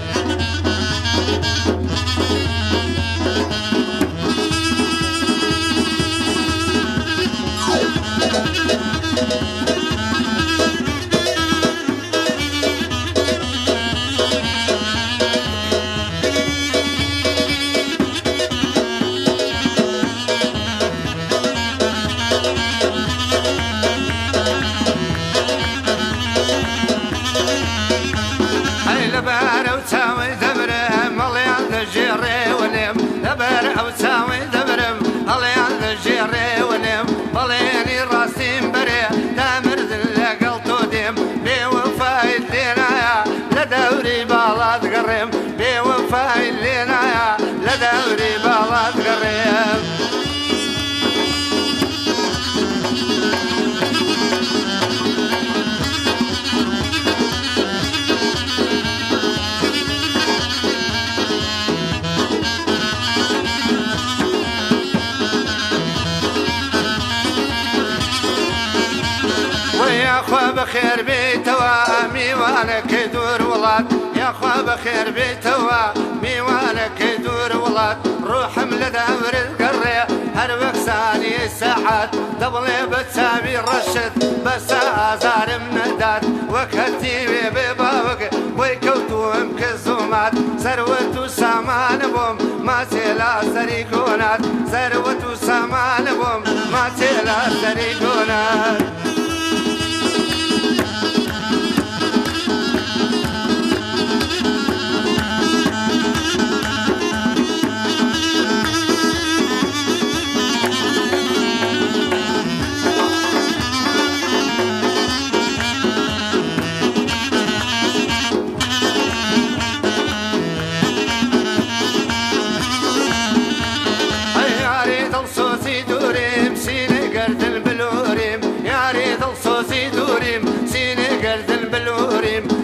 بخير بيتوا ميوانك يدور ولاد يا خوا بخير بيتوا ميوانك يدور ولاد روح ملدور القرية هر وكساني الساعات دبلي بتسابي الرشد بس ازار منادات وكهتي ببابك ويكوتوهم كزومات ثروة سامان بوم ما تلا سريقونات ثروة سامان بوم ما تلا سريقونات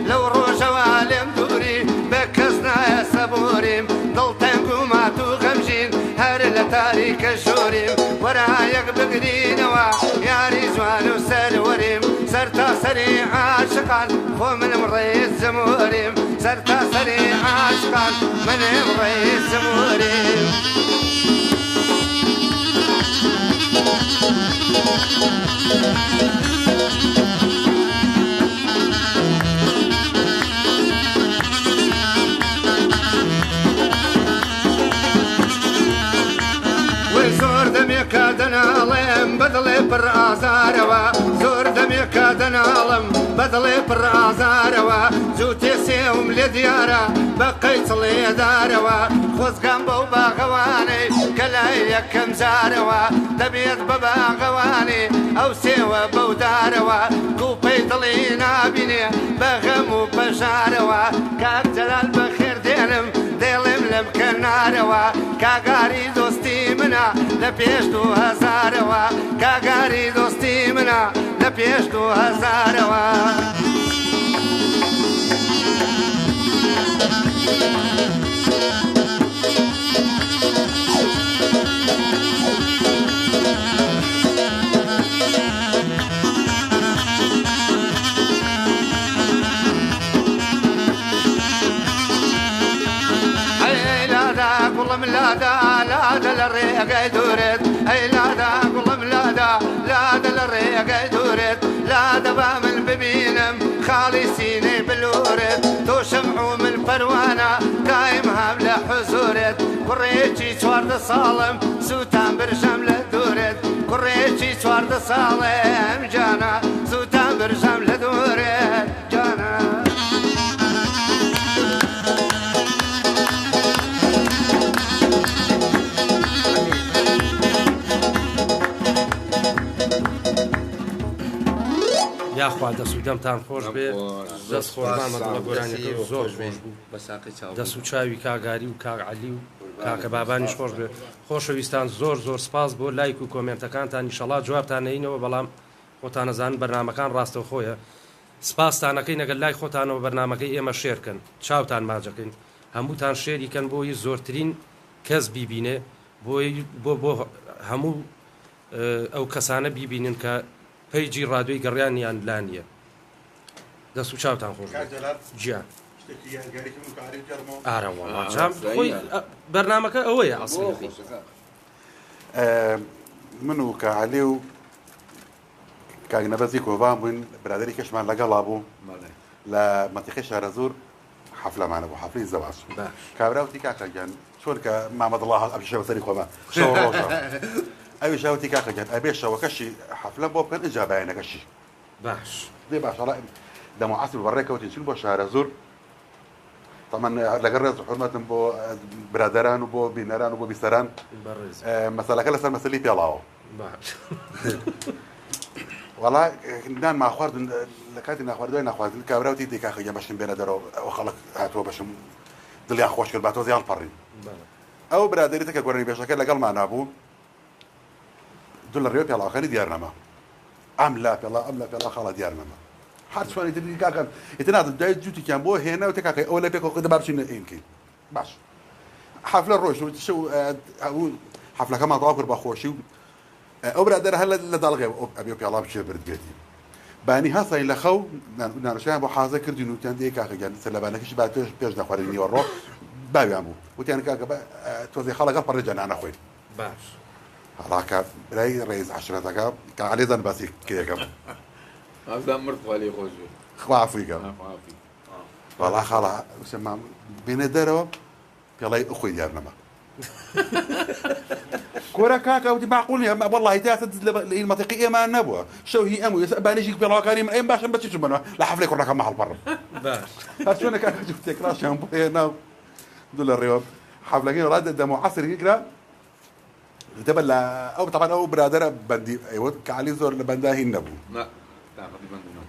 لو روجا والم دوري بكسنا يا سبوريم ضل تنقو ما تغمجين هر لتاريك الشوريم ورايك بقرينوا يا ريزوان وسروريم سرتا سريع عاشقان خو من مريز زموريم سرتا سريع عاشقان من مريز زموريم زور دمي كادن عالم بدلي برازاروا زور دمي كادن عالم بدلي برازاروا زوتي سيوم لديارا بقيت لي داروا خوز قنبو باغواني كلاي كم زاروا دبيت بابا غواني او سيوا بوداروا كوبي طلينا بيني بغمو بشاروا كاك جلال بخير ديلم لم كناروا كاغاري دوستي منا لبيش 2000 كاغاري دوستي منا لبيش 2000 والله ملادا لا للريق يدورد اي لادا والله ملادا لا للريق يدورد لا دبا من بمينم خالي سيني بالورد تو شمعو من فروانة دايمها بلا حزورد كريتشي شوارد صالم سوتان برشام لدورد كريتشي شوارد صالم جانا سوتان برشام لدورد جانا یاخوا دەسوودەمتان خۆش بێ دەست خۆرمامە دڵە گۆرانەکە زۆر خۆش بوو دەست و چاوی کاگاری و کاغعلی و کاکە بابانیش خۆش بێ خۆشەویستان زۆر سپاس بۆ لایک و کۆمنتەکانتان ئینشەڵا جوابتان نەینەوە بەڵام خۆتان نەزانن بەرنامەکان ڕاستە خۆیە سپاستانەکەی نەگەل لای خۆتانەوە بەرنامەکەی ئێمە شێرکەن چاوتان ماجەکەین هەمووتان شێریکەن بۆی زۆرترین کەس بیبینێ بۆ هەموو ئەو کەسانە بیبینن کە پەیجی ڕادیۆی گەڕیانیان لانیە دەست و چاوتان خۆش گیان ئارەوەڵاجام خۆی بەرنامەکە ئەوەیە ئەسڵی من و کەعەلی و کاگنەبەزی کۆڤان بووین برادری کەشمان لەگەڵا بوو لە مەنتیقەی شارەزور حەفلەمانە بوو حەفلەی زەواج کابراوتی کاکەگیان چۆن کە مامەدڵا ئەمشەوە سەری خۆمە ئەوی شاوتی کاکەگیان ئەبێ شەوەکەشی حەفلە بۆ بکەن ئینجا بایەنەکەشی باش دێ باشەڵا دەموعەسب بەڕێکەوتین بۆ شارەزور طبعا لەگەڵ ڕێز حورمەتم بۆ برادەران و بۆ بینەران و بۆ بیسەران مەسەلەکە لەسەر مەسەلی پێڵاوە وەڵا نان ماخواردن لە کاتی ناخواردوای ناخواردن کابراوتی دی کاکەگیان بەشم بێنە دەرەوە ئەو خەڵک هاتووە بەشم دڵیان خۆش کرد باتۆ زیان پەڕین ئەو برادەریتە کە گۆرانی بێشەکە لەگەڵمان نابوو دوو لە ڕێوە پێڵاوەکانی دیار نەما ئەم لا پێڵا خاڵە دیار نەما هەر چوانی تری کاکەن ئیتنادم دوای جووتیان بۆ هێنا و تێکاکە ئەو لە پێکەوە دەبا بچینە ئینکەین باش حەفلە ڕۆژ شەو حەفلەکەمان تەواو کرد بە خۆشی و ئەو برادەرە هەر لە داڵغێ ئەبێ پێڵا بچێ بردبێتی بانی هەسای لە خەو نانەشیان بۆ حازە کردین وتیان دێ کاکەگیان سەلەبانەکەش با پێش دەخوارێنیوە ڕۆ باویان بوو وتیان کاکە تۆزی خەڵەکە پەڕێجە نانەخۆین باش هەڵاکە برای ڕێز عەشرەتەکە کە عەلێزان باسی کرێکەم ئەمدا مرد خوالی خۆش بێ خوافیکەم وەڵا خاڵە وسەمام بێنە دەرەوە پێڵای ئەخۆی دیار نەما كورا كاكا ودي معقول والله تاسد المنطقة إيمان نبوة شو هي أمو بانيجي بلاكاني من أيام باش بس شو منه لا حفلة كورا كم محل برا باش هالشونا كاكا جبت كراش يوم بينا دول الرياض حفلة كده راد دمو عصر كده تبلا أو طبعا أو برادر بندي أيوة كعلي زور لبنداه النبو لا تاخذ بندنا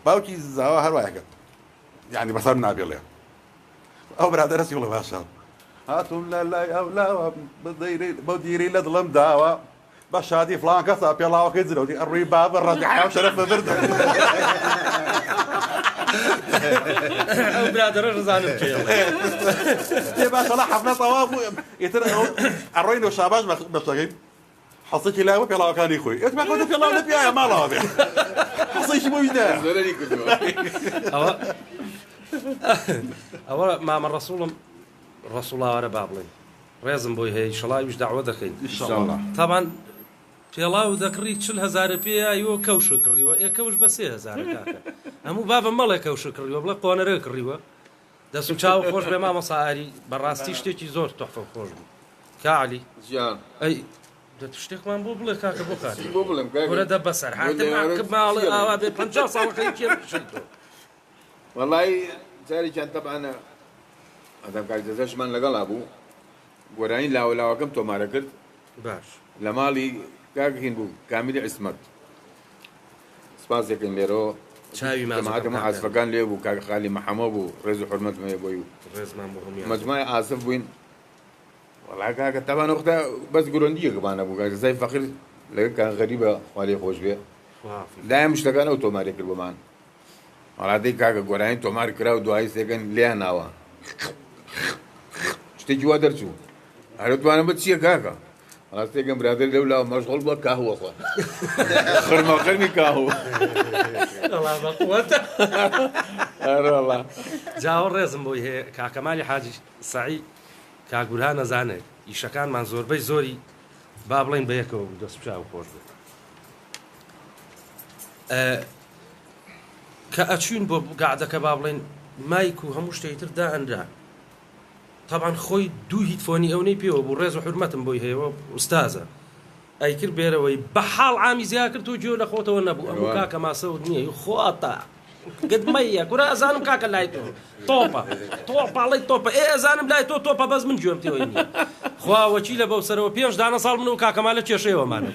باوكي زاوا هالواحد يعني بصرنا بيلا أو برادر رسول الله باشا هاتم لا أولا بديري لظلم داوا بشادي فلان كسا بيلا وكيزلو دي الرباب الرجعة وشرف برد او برادر رزانم كي يا باشا لا حفلة طواف يتر الروين وشاباش بشتغل حصيتي لا بيلا وكان يخوي ما قلت بيلا نبيا يا مال هذا حصيتي مو جدا زولني كنت أو مع الرسول الله وأنا بابلين رازم بوي هي شلاي وش دعوة دخين إن شاء الله طبعا في الله وذكري شل هزار فيها يو كوش كريوة إيه كوش بس إيه هزار كاكا همو بابا ملا كوش كريوة بلا قونا رك كريوة ده سوتشاو خوش بما مصاري براستي شتي زور تحفة خوش كعلي جان أي ده تشتك من بوبلا كاكا بوخاري بوبلم كاكا ولا ده بسر حتى معك ما هذا بنجاس صار خير شلته والله جاري كان طبعا هذا قاعد زش من لقى أبو وراني لا كم تو ما ركض باش لمالي كاكين بو كامل عصمت سباز يكن ليرو شاي ما جماعة ما عاصف كان ليه بو كاك خالي محمد بو رزق حرمة ما يبويو رزق ما مهم مجموعة عاصف وين والله كاك طبعا أختها بس قرندية كمان أبو كاك زي فقير لقى كان غريبة والي خوش بيه لا مش لقى أنا تو ما ركض بمان والله دي كاك قراني تو ما ركض ودواي سكن ليه ناوا تيجي وادر شو عرفت وانا بتشي كاكا خلاص تيجي برادر دولا مشغول بقهوة اخوان خرمي قهوة الله ما قوته والله جاور رزم بوي هي كمالي حاجي سعي كاغورهانا زانه يشكان من زور بي زوري بابلين بيكو دس بشاو خوش كأتشين بو قاعدة كبابلين مايكو هموش تيتر دا عندها طبعا خوي دو هيتفوني او نيبيو ابو ريز وحرمتهم بوي هي استاذه اي كر بيروي بحال عامي زياكر توجو لاخوته ونبو ابو كاكا ما سود نيه خوطا قد ميا كرا ازانم كاكا لايتو توبا علي توبا ايه ازانم لايتو توبا بس من جومتي ويني خوا وكيله بو سرو بيش دانا صار منو كاكا مالك تشيو مانا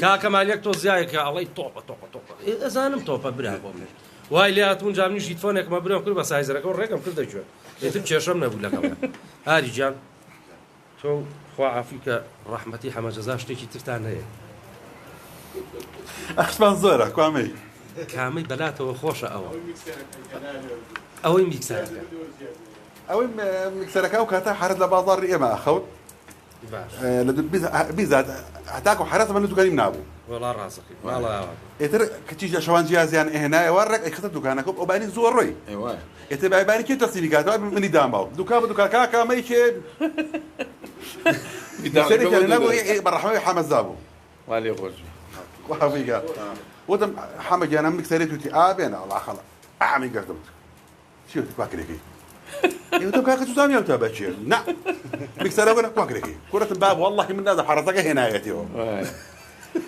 كاكا مالك تو زياك علي توبا ايه ازانم توبا برافو واي لياتون جامني هيتفونك ما بريم كل بس هايزرك ورقم كل دجو يتم تشرم نبولا كمان هادي جان تو خوا عافيك رحمتي حما جزاش تيجي ترتان هي أخشبان زورة كامي بلاته وخوشة أو ميكسرك أو ميكسرك أو كاتا حارد لبازار رئيما أخوت باش لدو بيزا هتاكو حراسة من دكاني منابو والله راسك والله يتر كتيجي شوان جهاز يعني هنا يورك أي خطر دكانك وباني زور روي ايوه يتبع باني كي تسيبيكات من دامو دكان كاكا ما يشي شركة نبو بالرحمة حمد زابو والي خوش وحفيقا وتم حمد جانا مكسريت وتي أنا الله خلا أعمي قدمت شو تفكري يوتو كاكا تسامي أو تابتشير نعم مكسره ولا كواكريكي كرة الباب والله من هذا حرتك هنا ياتيو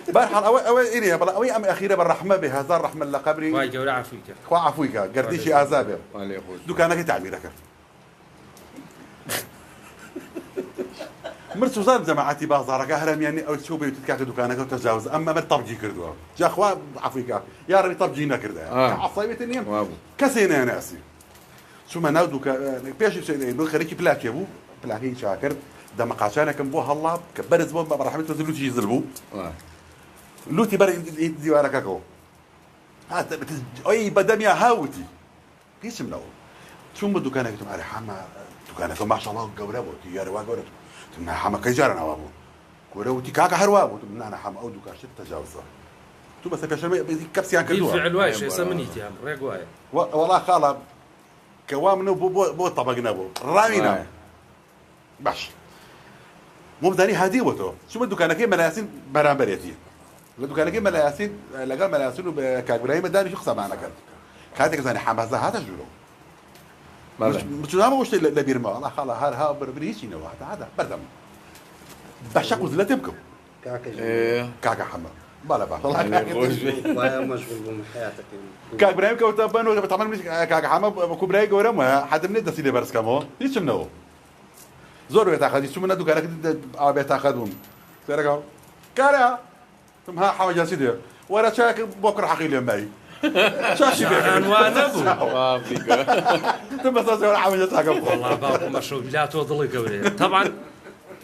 برحل أوي إني بلا أوي أم أخيرة بالرحمة بهذا الرحمة اللي قبري واي جورا عفويك خوا عفويك قرديشي عذابه والي خوش دكانك تعميرك مرت وزار جماعتي بازارك هرم يعني أو شو بيتكاك دكانك وتجاوز أما ما طبجي كردوا جا خوا عفويك يا ربي طبجينا كردا عصايبة النيم كسينا ناسي شو ما ناودو بيش نقول خليكي بلاك يا ابو بلاكي شاكر ده مقاشانا كم بو هلا كبرز بو برحمته زلوتي يزلبو لوتي بر ديوارك اكو هذا اي بدم يا هاوتي كيش منو شو بدو كان كنت على حما دكانك ما شاء الله قبره يا روا قبره تمنا حما كيجارنا ابو قروتي كاكا حروابو تمنا انا حما او دكاش تجاوزه تو بس پێشەمە کەپسیان کردووە فعل وای شێسە منیتیان ڕێک وایە وەڵا خاڵە کەوا منە بۆ تەبەگ نەبوو ڕاوینە باش مۆمدانی هادی بۆ تۆ چوومە دوکانەکەی مەلایاسین بەرامبەرێتی لە دوکانەکەی مەلایاسین لەگەڵ مەلایاسین و کاکبرایمە دانیشی قسەمانە کرد کاتێک زانی حەمەزە هاتە ژوورۆ بچونامە شتێک لە بیرمە وەڵا خاڵە هەرها بەربری هیچینەوە هاتە بەردەم بەشەق و زلەتێ بکەم کاکە حەمە بالا باش مشغول بووم حياتك كاك برايم كوتا بانو بتعمل كاك حما كوبراي قورم حد من الدسيله برسكمو ليش منو زور بيتاخذ شو من دو كارك اه بيتاخذون ترى كارا ثم ها حواجه سيدي ورا شاك بكره حقيل معي شاشي بك وانا ابو ثم صار حواجه ساق والله باكو مشروع لا توضل قوري طبعا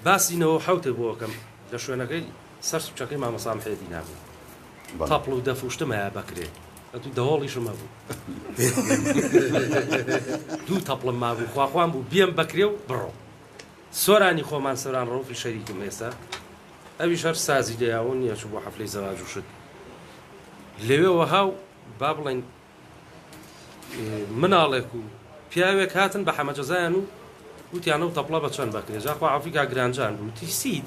بس انه حوته بوكم لشو انا قايل سەر سوچەکەی مامەسامحێتی نابوو تەپڵ و دەفروشتمە بەکرێ ئەتوو دەوڵیشم هەبوو دوو تەپڵم مابوو خواخوان بوو بێم بەکرێ و بڕۆ سۆرانی خۆمان سەران ڕۆفی شەریکم ئێستا ئەویش هەر سازی لێیاوە نییە چوو بۆ حەفلەی زەواج و شت لەوێەوە هاو با بڵێن مناڵێک و پیاوێک هاتن بە حەمەجەزایان و وتیانە و تەپڵە بە چەند بەکرێ جاخوا عەفریکا گرانجان بوو تیسی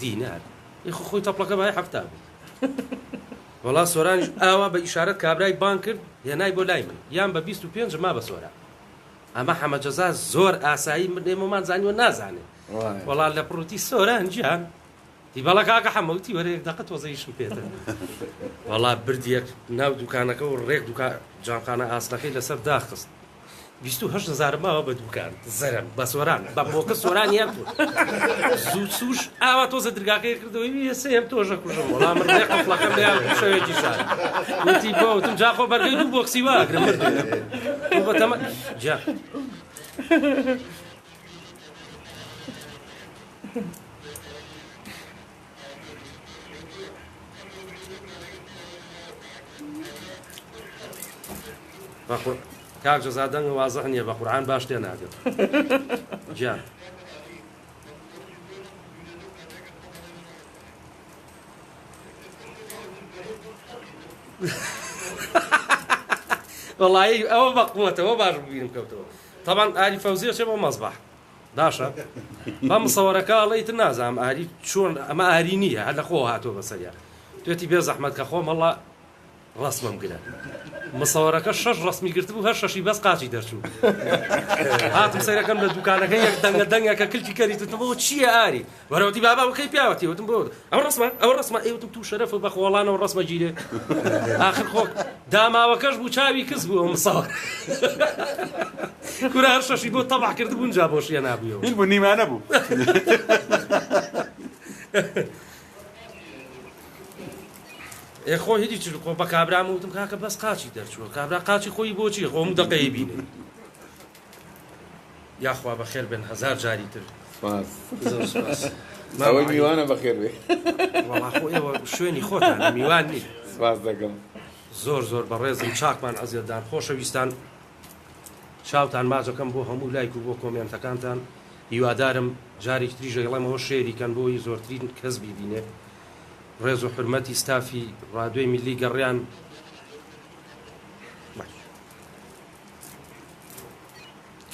دینار يخو خوي طبلك باي حفتاب والله سوراني اوا باشاره كابراي بانكر يا نايبو لايمن يام ب 25 ما بسورا اما حمد جزاء زور اساي من ما زاني ونازاني والله لا بروتي سوران جان دي بالك هكا حموتي وريك دقت وزيش بيتر والله برديك ناو دوكانك وريك دوكا جان قانا اصلكي لسر داخس 28,000 ما بە دوکان زەرم بە سۆران بە بۆکە سۆران یەکبوو زوو سوش ئاوا تۆزە درگاکەی کردەوەی سێم تۆژە کوژم وەڵام من ڕێ قەفڵەکەم لێیان شەوێکی شار وتی بۆ وتم جاخۆ بەرگەی دوو بۆکسی واگرم بە تەمە جا بەخۆ كاك جزادن واضحني بقرآن باش تنادر جا والله او مقوته هو باش بينم كوتو طبعا آلي فوزية شبه مصباح داشا بمصورك الله يتنازع آلي شون اما آلينية هذا خوها هاتو بسريع توتي بيز احمد كخوم الله رسمم قلنا مصورك الشش رسمي قرتبو هالششي بس قاچي درشو هاتم سيركم لدكانك هيك دنگا كلشي كريت تبو شي اري وروتي بابا وكيف ياوتي وتم او رسمه ايوه تو شرف بخوالانه والرسمه جيله اخر خوك داما وكش بو چاوي كسبو مصور كره هالششي بو طبع كردبو نجابوش يا نابيو يلبني ما نبو خۆ هیچ خۆ بە کابرام وتم کاکە بەس قاچی دەرچووە کابرا قاچی خۆی بۆچی خۆم دقەی بینێ یاخوا بەخێر بن 1000 جاری تر ئەوەی میوانە بەخێر بێ وەڵا خۆ ئێوە شوێنی خۆتان میوان نیت سپاس دەکەم زۆر بەڕێزم چاکمان عەزیزدان خۆشەویستان چاوتان ماچەکەم بۆ هەموو لایک و بۆ کۆمێنتەکانتان هیوادارم جارێک تریژە گەڵێمەوە شێریکەن بۆی زۆرترین کەس بیبینێ ڕێز و حرمەتی ستافی ڕادیۆی میلی گەڕیان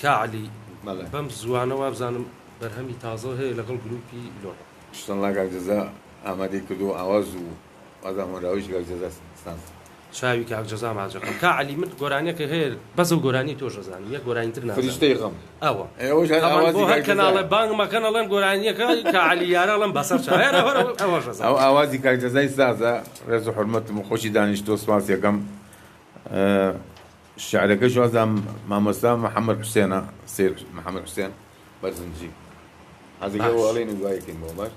کاعلی بەم زوانەوە بزانم بەرهەمی تازە هەیە لەگەڵ گروپی لۆڕ شتان لا کاکجەزا ئامادەی کردو ئاواز و ئازامەراویش کاکجەزا ستان چاوی کاکجەزا ماجەکەم کاعلی من گۆرانیەکە هەیە بەزە و گۆرانی تۆ ژەزانم یەک گۆرانیتر نازانم فریشتەی غەم ئەوە ئەوەش بۆ هەر کەناڵێ بانگ مەکەن ئەڵێن گۆرانیەکە کاعلی یارە ئەڵێن بەسەر چاوێرە ئەوە ژەزانم ئەو ئاوازی کاکجەزای سازە ڕێز و حرمەتم و خۆشی دانیشتۆ سپاس یەکەم شعرەکەش وازام مامۆستا محەممەد حوسێنە سێر محەممەد حوسێن بەرزنجی حەزەکە ئەڵێن دوایەکەین بۆ باش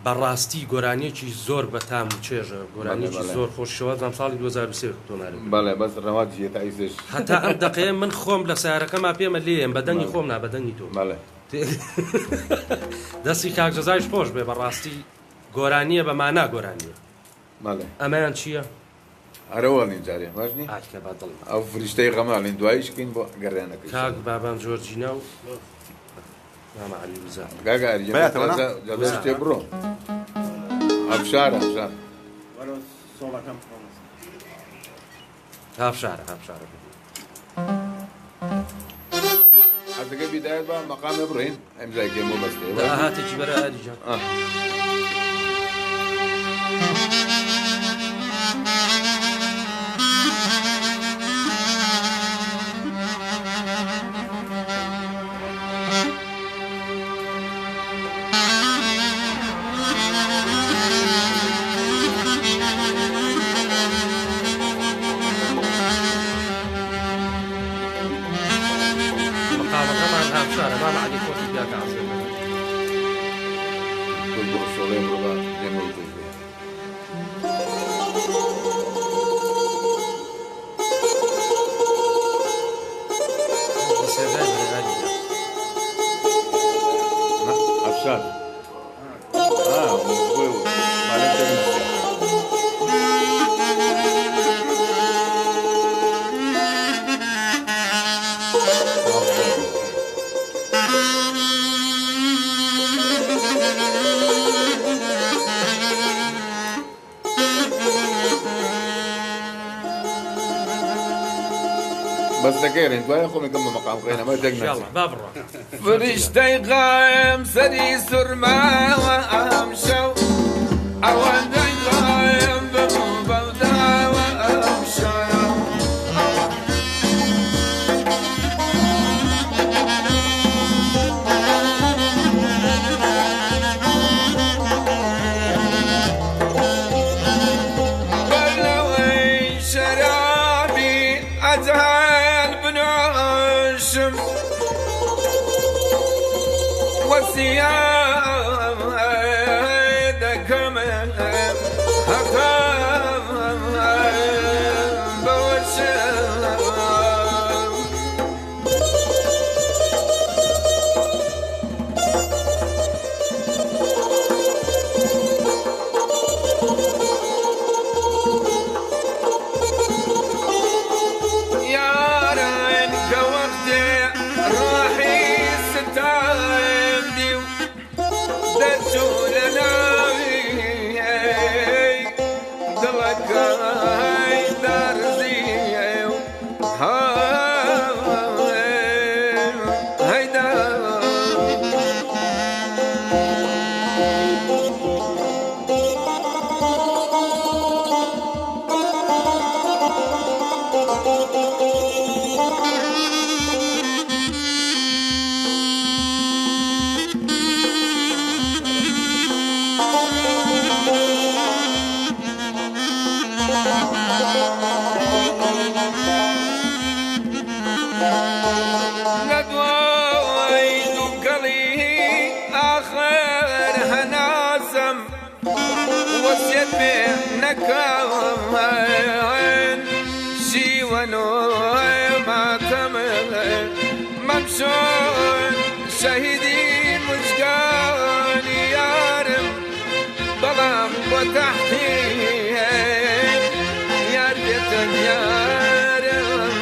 بەڕاستی گۆرانیەکی زۆر بەتام و چێژە گۆرانیەکی زۆر خۆشەوەزان ساڵی 2023 تۆنارێت بەڵێ بەس ڕەواجیە تایسش هەتا ئەم دقەیە من خۆم لە سیارەکەما پێمە لێم بەدەنگی خۆم نا بەدەنگی تۆ بەڵێ دەستی کاکجەزایش خۆش بێ بەڕاستی گۆرانیە بە مانا گۆرانیە بەڵێ ئەمەیان چییە؟ ئەرەوەڵین جارێ باشنی ئاکە بادڵ ئەو فریشتەی غەماڵین دواییشکەین بۆ گەڕیانەکەی کاک بابان جۆرجینە و مامە عەلی وزا گاگاری جەدەش تێ بڕۆ ئەفشار سۆڵەکەم هافشارە حەزەکە بیدایەت بە مەقامێ بڕین ئەمزای گەمە بەستێ هاتێکی بەرە ئاریجان مقامەکەمان هافشارە مام عەلی خۆتی پیاکە عەزیز سۆڵێ بڕە گەمە بێ سێدای بەرە ئاریجان ئەفشار بۆی مالێک دەبنەسێ بس دقيقة انت وين اخو نقم مقام خينا ما دقنا يلا بابڕە فرشتي قايم سري سرما وامشو اوندي قايم بمبودا وامشو بلوي شرابي ازهل بنعشم وسيادكم هكام بوشم يارن كوقتي روحي ستاندي درتو لنا دلك درزي هيدا ندوي دقلي آخر هناسم وسيت بنكاوين شي ونوي ما تمل ممشون شهيدي مشكان يارم ظلام وتحتي يا ريت يارم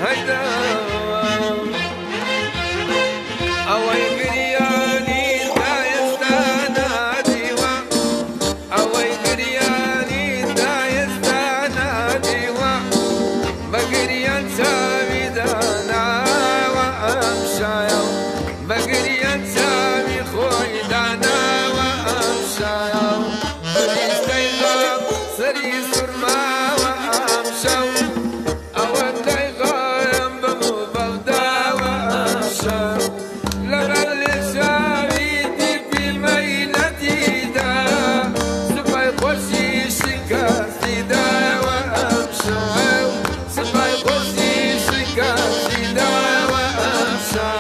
هيدا أوي برياني دا يستانا ديوا أوي برياني دا يستانا ديوا بقريان سامي دانا وأمشايا بقريان سامي خوي دانا وأمشايا فريستيغا سري سرما وأمشاو أودي غايم بمبودا وأمشاو لغل شاويدي في ميلتي دا سباي خوشي شكاستي دا وأمشاو سباي خوشي شكاستي دا وأمشاو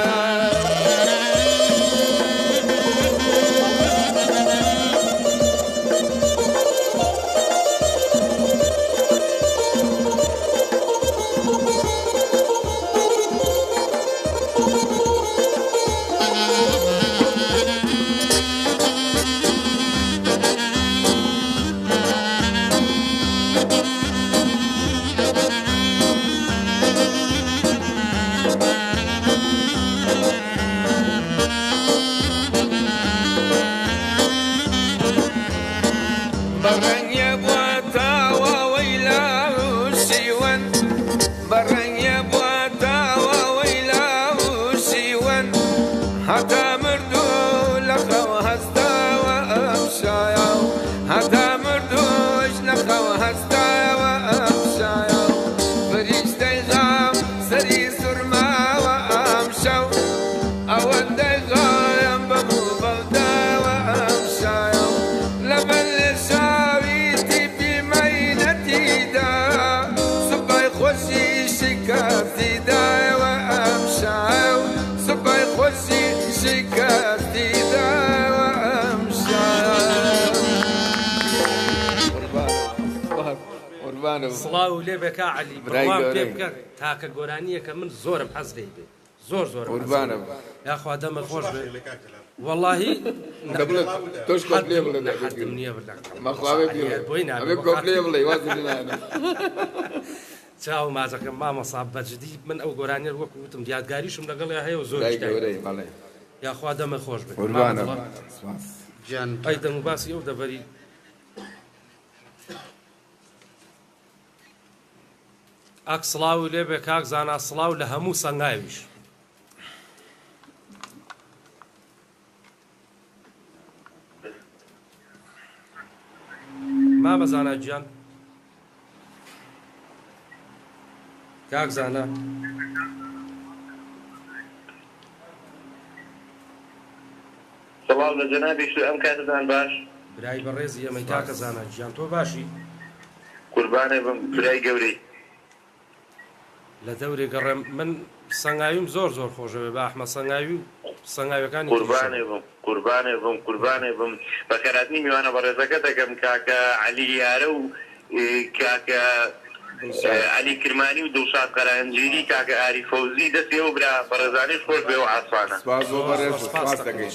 هتا مردو لخو هستا وامشايا هتا مردوش لخو هستا وامشايا فريشتي غام سري سرما وامشاو اول دغايم بمو بلدا وامشايا لبل شاويتي بمينتي دا صباي خوشي شكافتي دا وامشايا صباي خوشي شكافتي دا وامشايا قربان سڵاو لێ بێکا عەلی بڕوان پێ بکە تاکە گۆرانیەکە من زۆرم حەز لێی بێ زۆر قربانم یاخوا دەمە خۆش بێ واللهی توش قبلي ولا حەدم نییە بردەکەم ما خواهی بۆی أبي قبلي ولا يوازن أنا چاو مازەکەم مامەسا بەجددی من ئەو گۆرانیە وەکو وتم دیادگاریشم لەگەڵ هەیە و زۆر یاخوا دەمە خۆش بێ قربانم گیان ئەی دەم و باسی ئەو دەبەری ئەک سڵاو لێ بێ کاک زانا سڵاو لە هەموو سەنگاویش مامە زانا گیان کاک زانا سڵاو لە جەنابی شو ئەم کاتتان باش برای بەڕێزی ئەمەی کاکە زانا گیان تۆ باشی قوربانێ بم برای گەورەی لە دەورێ گەڕێم من سەنگاویم زۆر خۆشەوێ بە ئەحمە سەنگاوی و سەنگاویەکانی قوربانێ بم بە خێراتنی میوانە بەڕێزەکە دەکەم کاکە عەلی یارە و کاکە عەلی کرمانی و دڵشاد قەرەنجیری کاکە ئاری فەوزی دەستێەوە برا بەڕێزانەی خۆش بێ و عاسوانە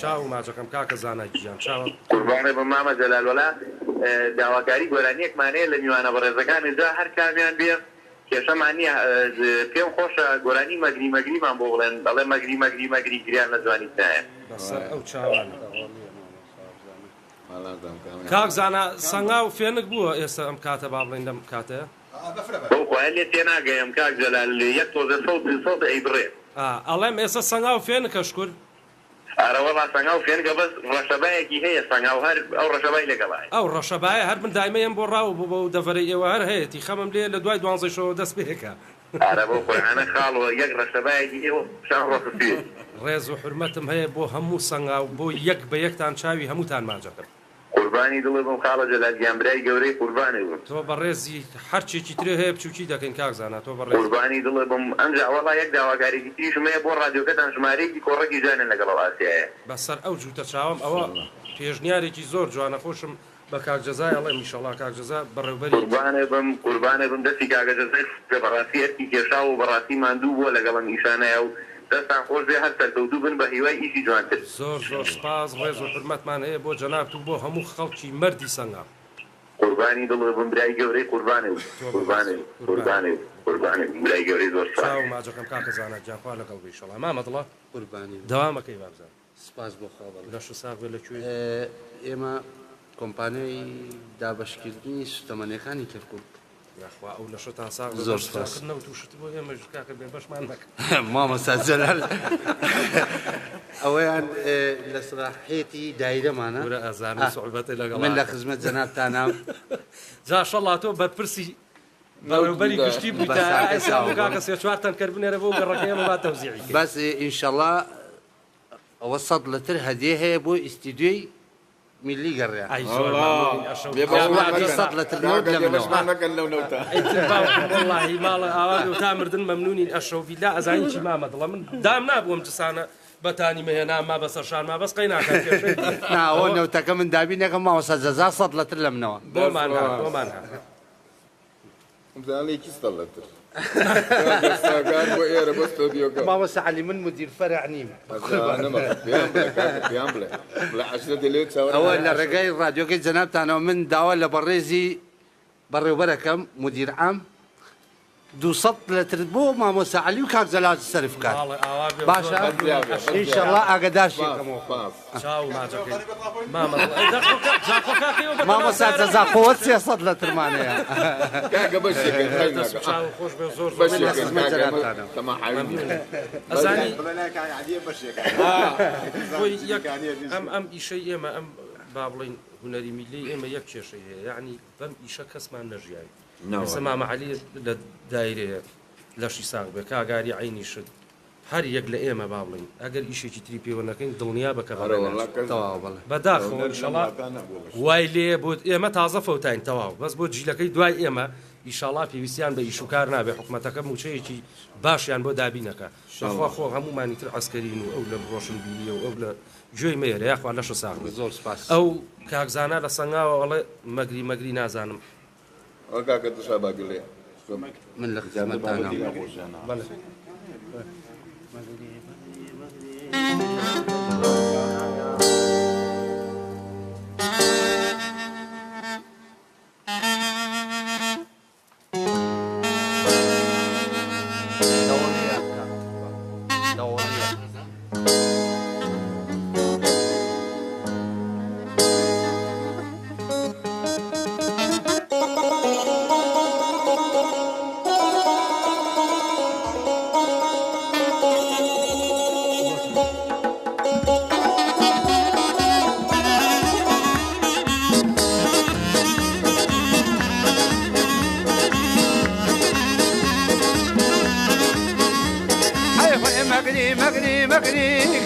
چاو ماچەکەم کاکە زانا گیان چاوە قوربانێ بم مامە جەلالوەلا داواکاری گۆرانیەکمانەیە لە میوانە بەڕێزەکانیدا هەر کامیان بێ کێشەمانی پێم خۆشە گۆرانی مەگریمان بۆ بڵێن بەڵێ مەگری گریان لە جوانی نایە بەسەر ئەو چاوانە کاک زانا سەنگاو فێنک بووە ئێستا ئەم کاتە با بڵێن لەم کاتەیە بەوخوایە لێ تێناگەیم کاک جەلال یەک تۆزە سەوت ئەیبڕێ ئەڵێم ئێستا سەنگاو فێنکە شکر ئارەوەڵا سەنگاو فێنکە بەس ڕەشەبایەکی هەیە سەنگاو هەر ئەو ڕەشەبای لەگەڵای ئەو ڕەشەبایە هەر من دایمەیەم بۆ ڕاو بوو بە و دەڤەرەی ئێوە هەر هەیەی خەمم لێ لە دوای 12 شەوە دەست پێکە ئارە بۆ خۆیانە خاڵەوە یەک ڕەشەبایەکی ئێوە شان ڕۆخفێ ڕێز و حرمەتم هەیە بۆ هەموو سەنگاو بۆ یەک بە یەکتان چاوی هەمووتان ماجەکەم قوربانی دڵێ بم خاڵە جەلالگیان برای گەورەی قوربانێ بم تۆ بە ڕێزی هەرچێکی ترێ هەیە بچووکی دەکەین کاک زانا تۆ بە ڕێز قوربانی دڵێ بم ئەمجا وەڵا یەک داواکارێکی تریشم هەیە بۆ ڕادیۆکەتان ژمارەیەکی کۆڕەکی جانن لەگەڵ ئاسیایە بەسەر ئەو جووتە چاوم ئەوە پێشنیارێکی زۆر جوانە خۆشم بە کاکجەزای ئەڵێم ئینشەڵا کاکجەزا بەڕێوەبەری قوربانێ بم دەستی کاگەجەزای بەڕاستی ئەرکی کێشا و بەڕاستی ماندوو بووە لەگەڵم ئیشانەیە و دەستان خۆش بێ هەر سەرکەوتوو بن بە هیوای ئیشی جوانتر زۆر سپاس ڕێز و حرمەتمان هەیە بۆ جەنابت و بۆ هەموو خەڵکی مەردی سەنگام قوربانی دڵێ بم برای گەورەی قوربانێ برای گەورەی زۆر چاو ماجەکەم کاکە زانا گیانخوا لەگەڵ بێ ئینشەڵا مامەدڵە قوربانی دەوامەکەی بابزان سپاس بۆ خاڵ لە شوساق بێ لەکوێ ئێمە کۆمپانیای دابەشکردنی سوتەمەنیەکانی کەرکوب یاخوا ئەو لە شتان ساغ زۆر سپاس نەوت و شت بۆ ئێمە کاکە بێ بەشمان نەکە مامەستا جەلال ئەوەیان لە سەلاحێتی دایرەمانە ورە ئەزانم سوحبەتی لەگەڵ من لە خزمەت جەنابتانام جا شەڵا تۆ بەرپرسی بەڕێوەبەری گشتی بوویتە ئێستا بۆ کاکە سێ چوار تەنکەر بنێرە بۆ گەڕەکەی ئێمە با تەوزیعی کرد بەس ئینشەڵا ئەوە سەد لەتر هەدیە هەیە بۆ ئیستیدیۆی میلی گەڕیان ئای زۆر مامنونی ئەشەو سەد لەتر نۆت لە منەوە واللهی ماڵە ئاوا تا مردن مەمنونین ئەشەو بیلا ئەزانی چی مامەدڵە من دام نابووم جسانە بەتانی مەهێنا ما بەسەرشان ما بەس قەی ناکەم ناوە نەوتەکە من دابینەکە ماوەسە جەزا سەد لەتر لە منەوە بۆمان زاني كيس طلعتر قال بو ايه بس بيوكا ماوەسە عەلی من مدیر فەرع نیم انا ما بيامبل لا 10 دليل ئەوە لە ڕێگای ڕادیۆکەی جەنابتانەوە من داوا لە بەڕێزی بەڕێوەبەرەکەم مدیر عام 200 لتر بۆ مامۆستا عەلی و کاک جەلال سەرف کات باشە ئینشەڵڵا ئاگادار شێکەمەوە چاو ماجەکەی مامۆستا جەزاخۆوە 300 لترمانەیە كاكا بشكل چاو خۆش بێ زۆر تمام حبيبي ئەزانی بڵێ کاک عەلیە بەشێک ئەم ئیشەی ئێمە ئەم با بڵین هونەری میلی ئێمە یەک کێشەی هەیە یعنی بەم ئیشە کەسمان نەژیایی ئێستا مامە عەلی لە دایرەیە لەشی ساغ بێ کاگاری عینی شت هەر یەک لە ئێمە با بڵین ئەگەر ئیشێکی تری پێوە نەکەین دڵنیا بکە بەداخەوە ئینشەڵا وای لێ بۆ ئێمە تازە فەوتین تەواو بەس بۆ جیلەکەی دوای ئێمە ئیشەڵا پێویستیان بە ئیش و کار نابێ حکومەتەکە موچەیەکی باشیان بۆ دابینەکە بەخوا خۆ هەمومانی تر عەسکەرین و ئەو لە ڕۆشن بینی و ئەو لە گوێی مێرە یاخوا لەشە ساغ زۆر سپاس ئەو کاکزانە لە سەنگاوە ئەڵێ مەگری نازانم وكاكا تشابه قال لي من لە خزمەتانە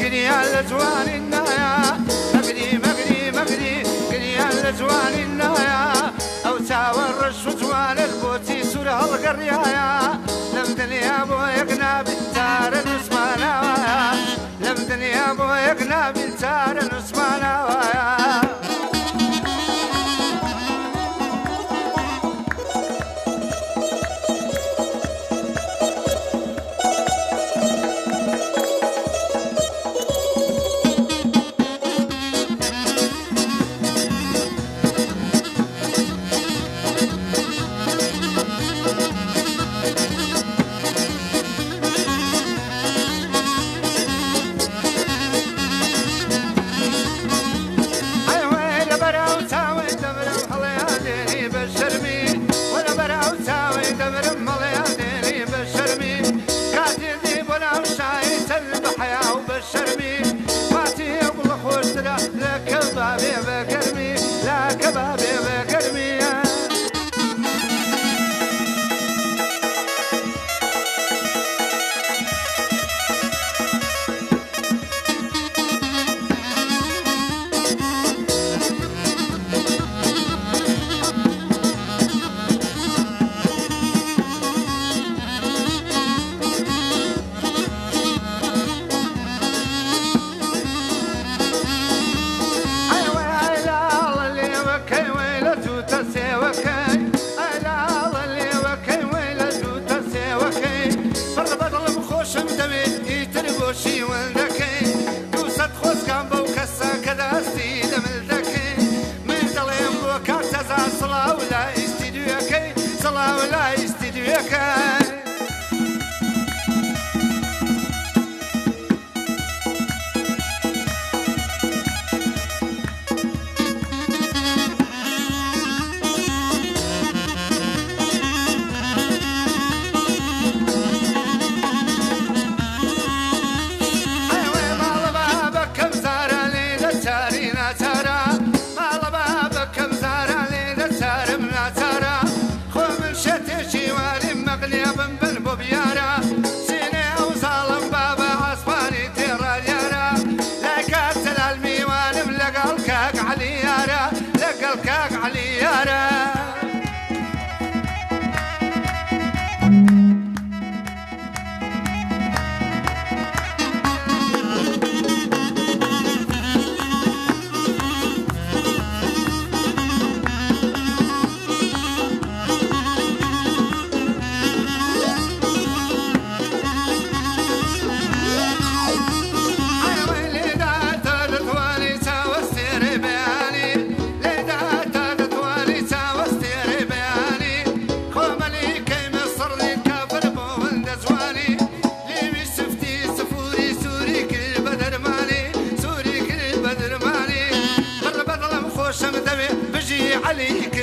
مقري على جوان النايا مقري على جوان النايا او تاور الشجوان البوتي سورها القريايا لمدن يا ابو يقنا بالتار الاسماناويا لمدن يا ابو يقنا بالتار الاسماناويا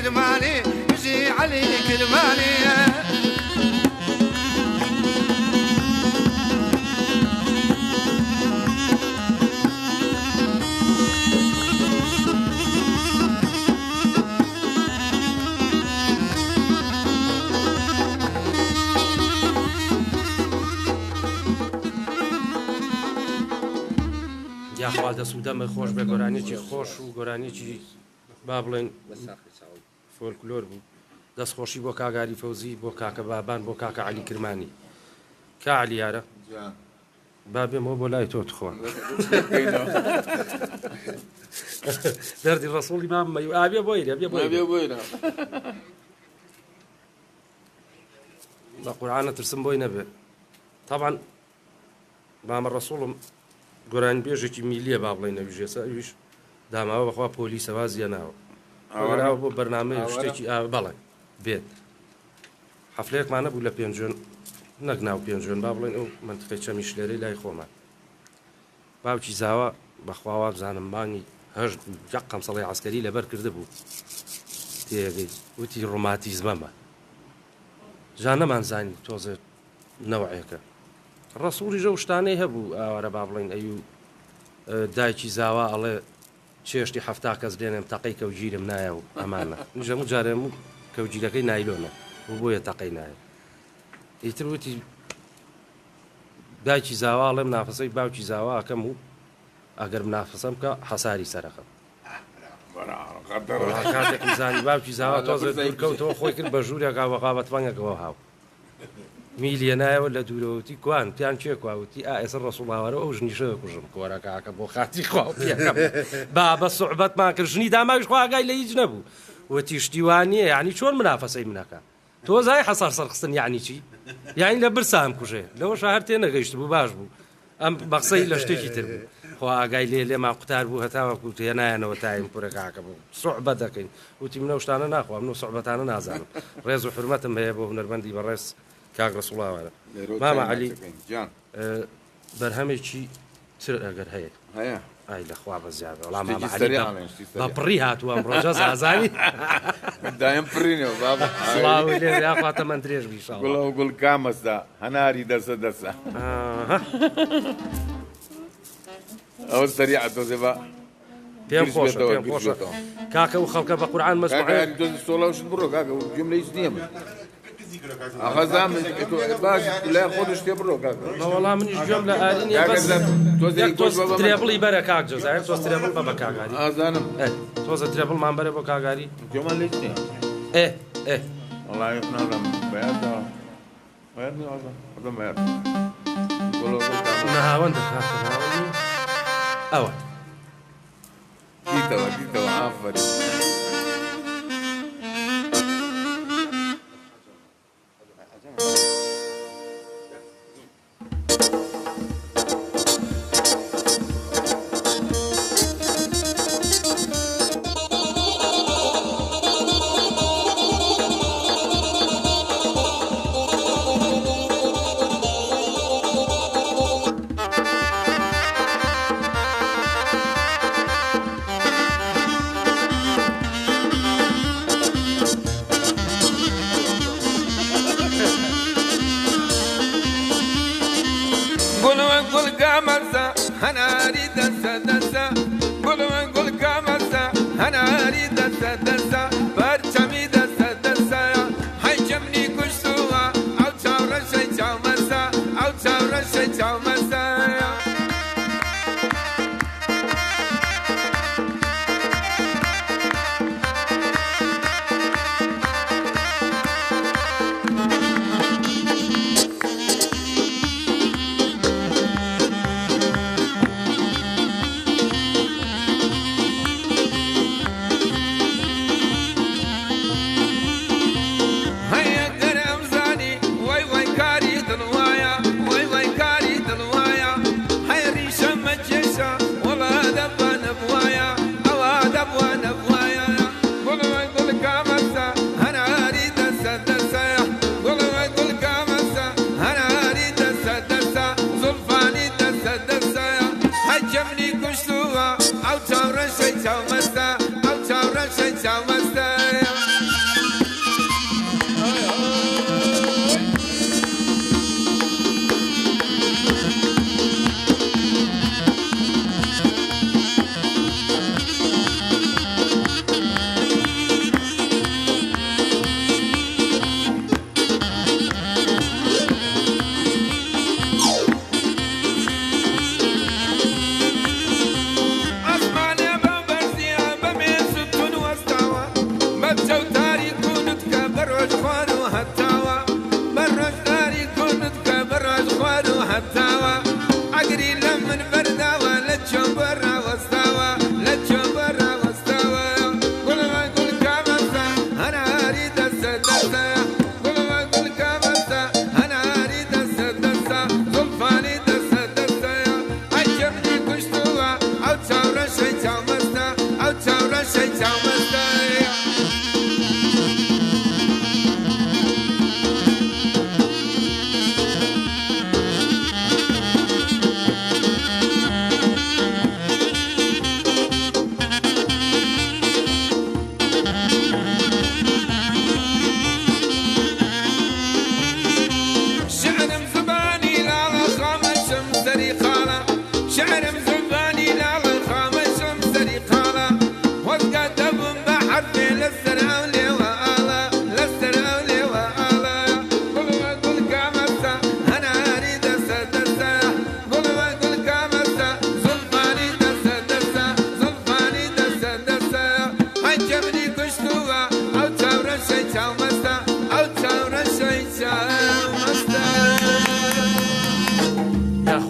كرماني يجي علي كرماني یاخوا دەسوودەمە خۆش بە گۆرانێکی خۆش و گۆرانێکی با بڵێن فۆلکلۆر بوو دەستخۆشی بۆ کاگاری فەوزی بۆ کاکە بابان بۆ کاکە علی کرمانی کا علیارە با بێمەوە بۆ لای تۆ تخۆن دەردی ڕەسوڵی مامە ئابێ بۆیرە بێ بۆیە بە قورعانە ترسم بۆی نەبێ طبعا مامە ڕەسوڵم گۆرانی بێژێکی میلیە با بڵێ نەویژێسە ئەویش داماوە بەخوا پۆلیسەوا زیێناوە ئەوەراوە بۆ بەرنامەی شتێکی بەڵێ بێت حەفلەیەکمانە بوو لە پێنجۆن نەک ناو پێنجۆن با بڵێن ئەو منتقەی چەمیش لێرەی لای خۆمان باوکی زاوە بەخواوا بزانم بانی هەشت یەقەم سەڵی عەسکەری لەبەر کرده بوو تێگەی وتی ڕۆماتیزمەمە جا نەمانزانی تۆزە نەوەعەکە ڕەسوڵی ژە شتانەی هەبوو ئاوارە با بڵێن ئەو دایکی زاوا ئەڵێ چێشتی هەفتا کەس دێنێم تەقەی کەوجیرم نایە و ئەمانە ژەمو جارێم و کەوجیرەکەی نایلۆنە و بۆیە تەقەی نایە ئیتر وتی دایکی زاوا ئەڵێم نافەسەی باوکی زاوا ئەکەم و ئەگەر منافەسەم کە حەساری سەرەکەم کاتێکم زانی باوکی زاوا تۆزە دوورکەوتەوە خۆی کرد بە ژوورێک ئاوەقابەت فەنگەکەەوە هاو میلیە نایەوە لە دوورەوەتی کوان پیان چێ کواوتی ئێستا ڕەسوڵاوەرە ئەو ژنیشە کوژم کۆرەکەکە بۆ خاتی خوا با بە سوحبەتمان کرد ژنی داماویش خواگای لە هیچ نەبوو وەتی شتیوانیە یعنی چۆن منافەسەی منەکە تۆزای حەسار سەرخستن یعنی چی یعنی لە برسام کوژێ لەوە شاهر تێ نەگەیشت بوو باش بوو ئەم بەقسەی لە شتێکی تر بوو خوا ئاگای لێ قوتار بوو هەتاوەکو تێ نایەنەوە تایم پورەکەکە بوو سوحبەت دەکەین وتی منە شتانە ناخوا من سوحبەتانە نازانم ڕێز و حرمەتم هەیە بۆ هونەرمەندی بەڕێز کاک ڕەسوڵاوەرە مامە عەلی بەرهەمێکی تر ئەگەر هەیە ئای لەخوا بە زیادە وەڵام مامە عەلی بە پڕی هاتووە ئەمڕۆ جەز ئازانی دایم پڕینەوە بابە سڵاوی لێ یاخواتە من درێژ بی ئینشاڵڵا گوڵە و گوڵ کامەستا هەناری دەسە دەسە ئەوە سەریعە تۆزێ بە پێم خۆشە پێم خۆشە کاکە و خەڵکە بە قورعان مەسموعێ تۆزی سۆڵاوشت بڕۆ کاکە جملەی هیچ نییە من ئەخەزام باش لای خۆدش تێ بڕۆ کاکە بەوەڵام منیش گوێم لە ئالینێ بەس ترێبڵی بەرە کاک جۆزایە تۆز ترێبڵ بە کاگاری ئازانم تۆزە ترێبڵمان بەرە بۆ کاگاری گوێمان لێ نییە وەڵای ناڵم بەیادەوە بەیاد نازانم ئەدەم بەیاد ناوەندە کاکە ناوەندی ئەوە دیتەوە ئافەرین I'll tell her, say, tell my star.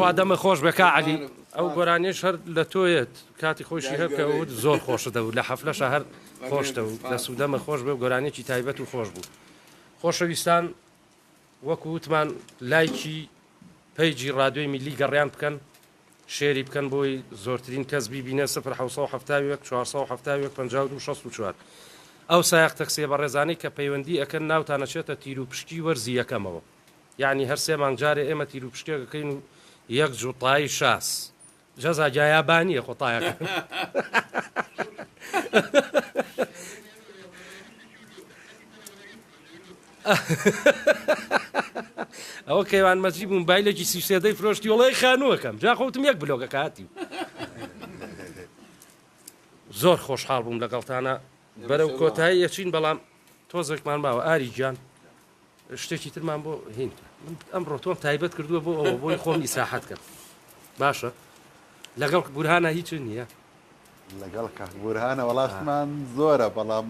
خوا دەمە خۆش بە کاعلی ئەو گۆرانیش هەر لە تۆیت کاتی خۆشی هەبکەوت زۆر خۆشەدە و لە حەفلەشە هەر خۆشتە و لە سوودەمە خۆش بێ و گۆرانێکی تایبەت و خۆش بوو خۆشەویستان وەکو وتمان لایکی پەیجی ڕادیۆی میلی گەڕیان بکەن شێری بکەن بۆی زۆرترین کەس بیبینە 1970 ئەو سایق تەکسیە بە ڕێزانەی کە پەیوەندی ئەکەن ناوتانەچێتە تیر و پشکی وەرزی یەکەمەوە یعنی هەر سێ مانگجارێ ئێمە تیر و پشکێکەکەین و یەک جوتایی شاس جەزا جایابانیە خۆتایەکە ئەوە کەیوان مەجی بووم بایلێکی سیسێدەی فرۆشتی وڵی خانووەکەم جا خۆتم یەک بلۆگە کاتی زۆر خۆشحاڵ بووم لەگەڵتانە بەرەو کۆتایی یەچین بەڵام تۆزێکمان باوە ئاری گیان شتێکی ترمان بۆ هین ئەمڕۆ تۆم تایبەت کردووە بۆ ئەوە بۆی خۆم ئیساحەت کرد باشە لەگەڵ بورهانە هیچ نییە لەگەڵ کاکبورهانە وڵاتمان زۆرە بەڵام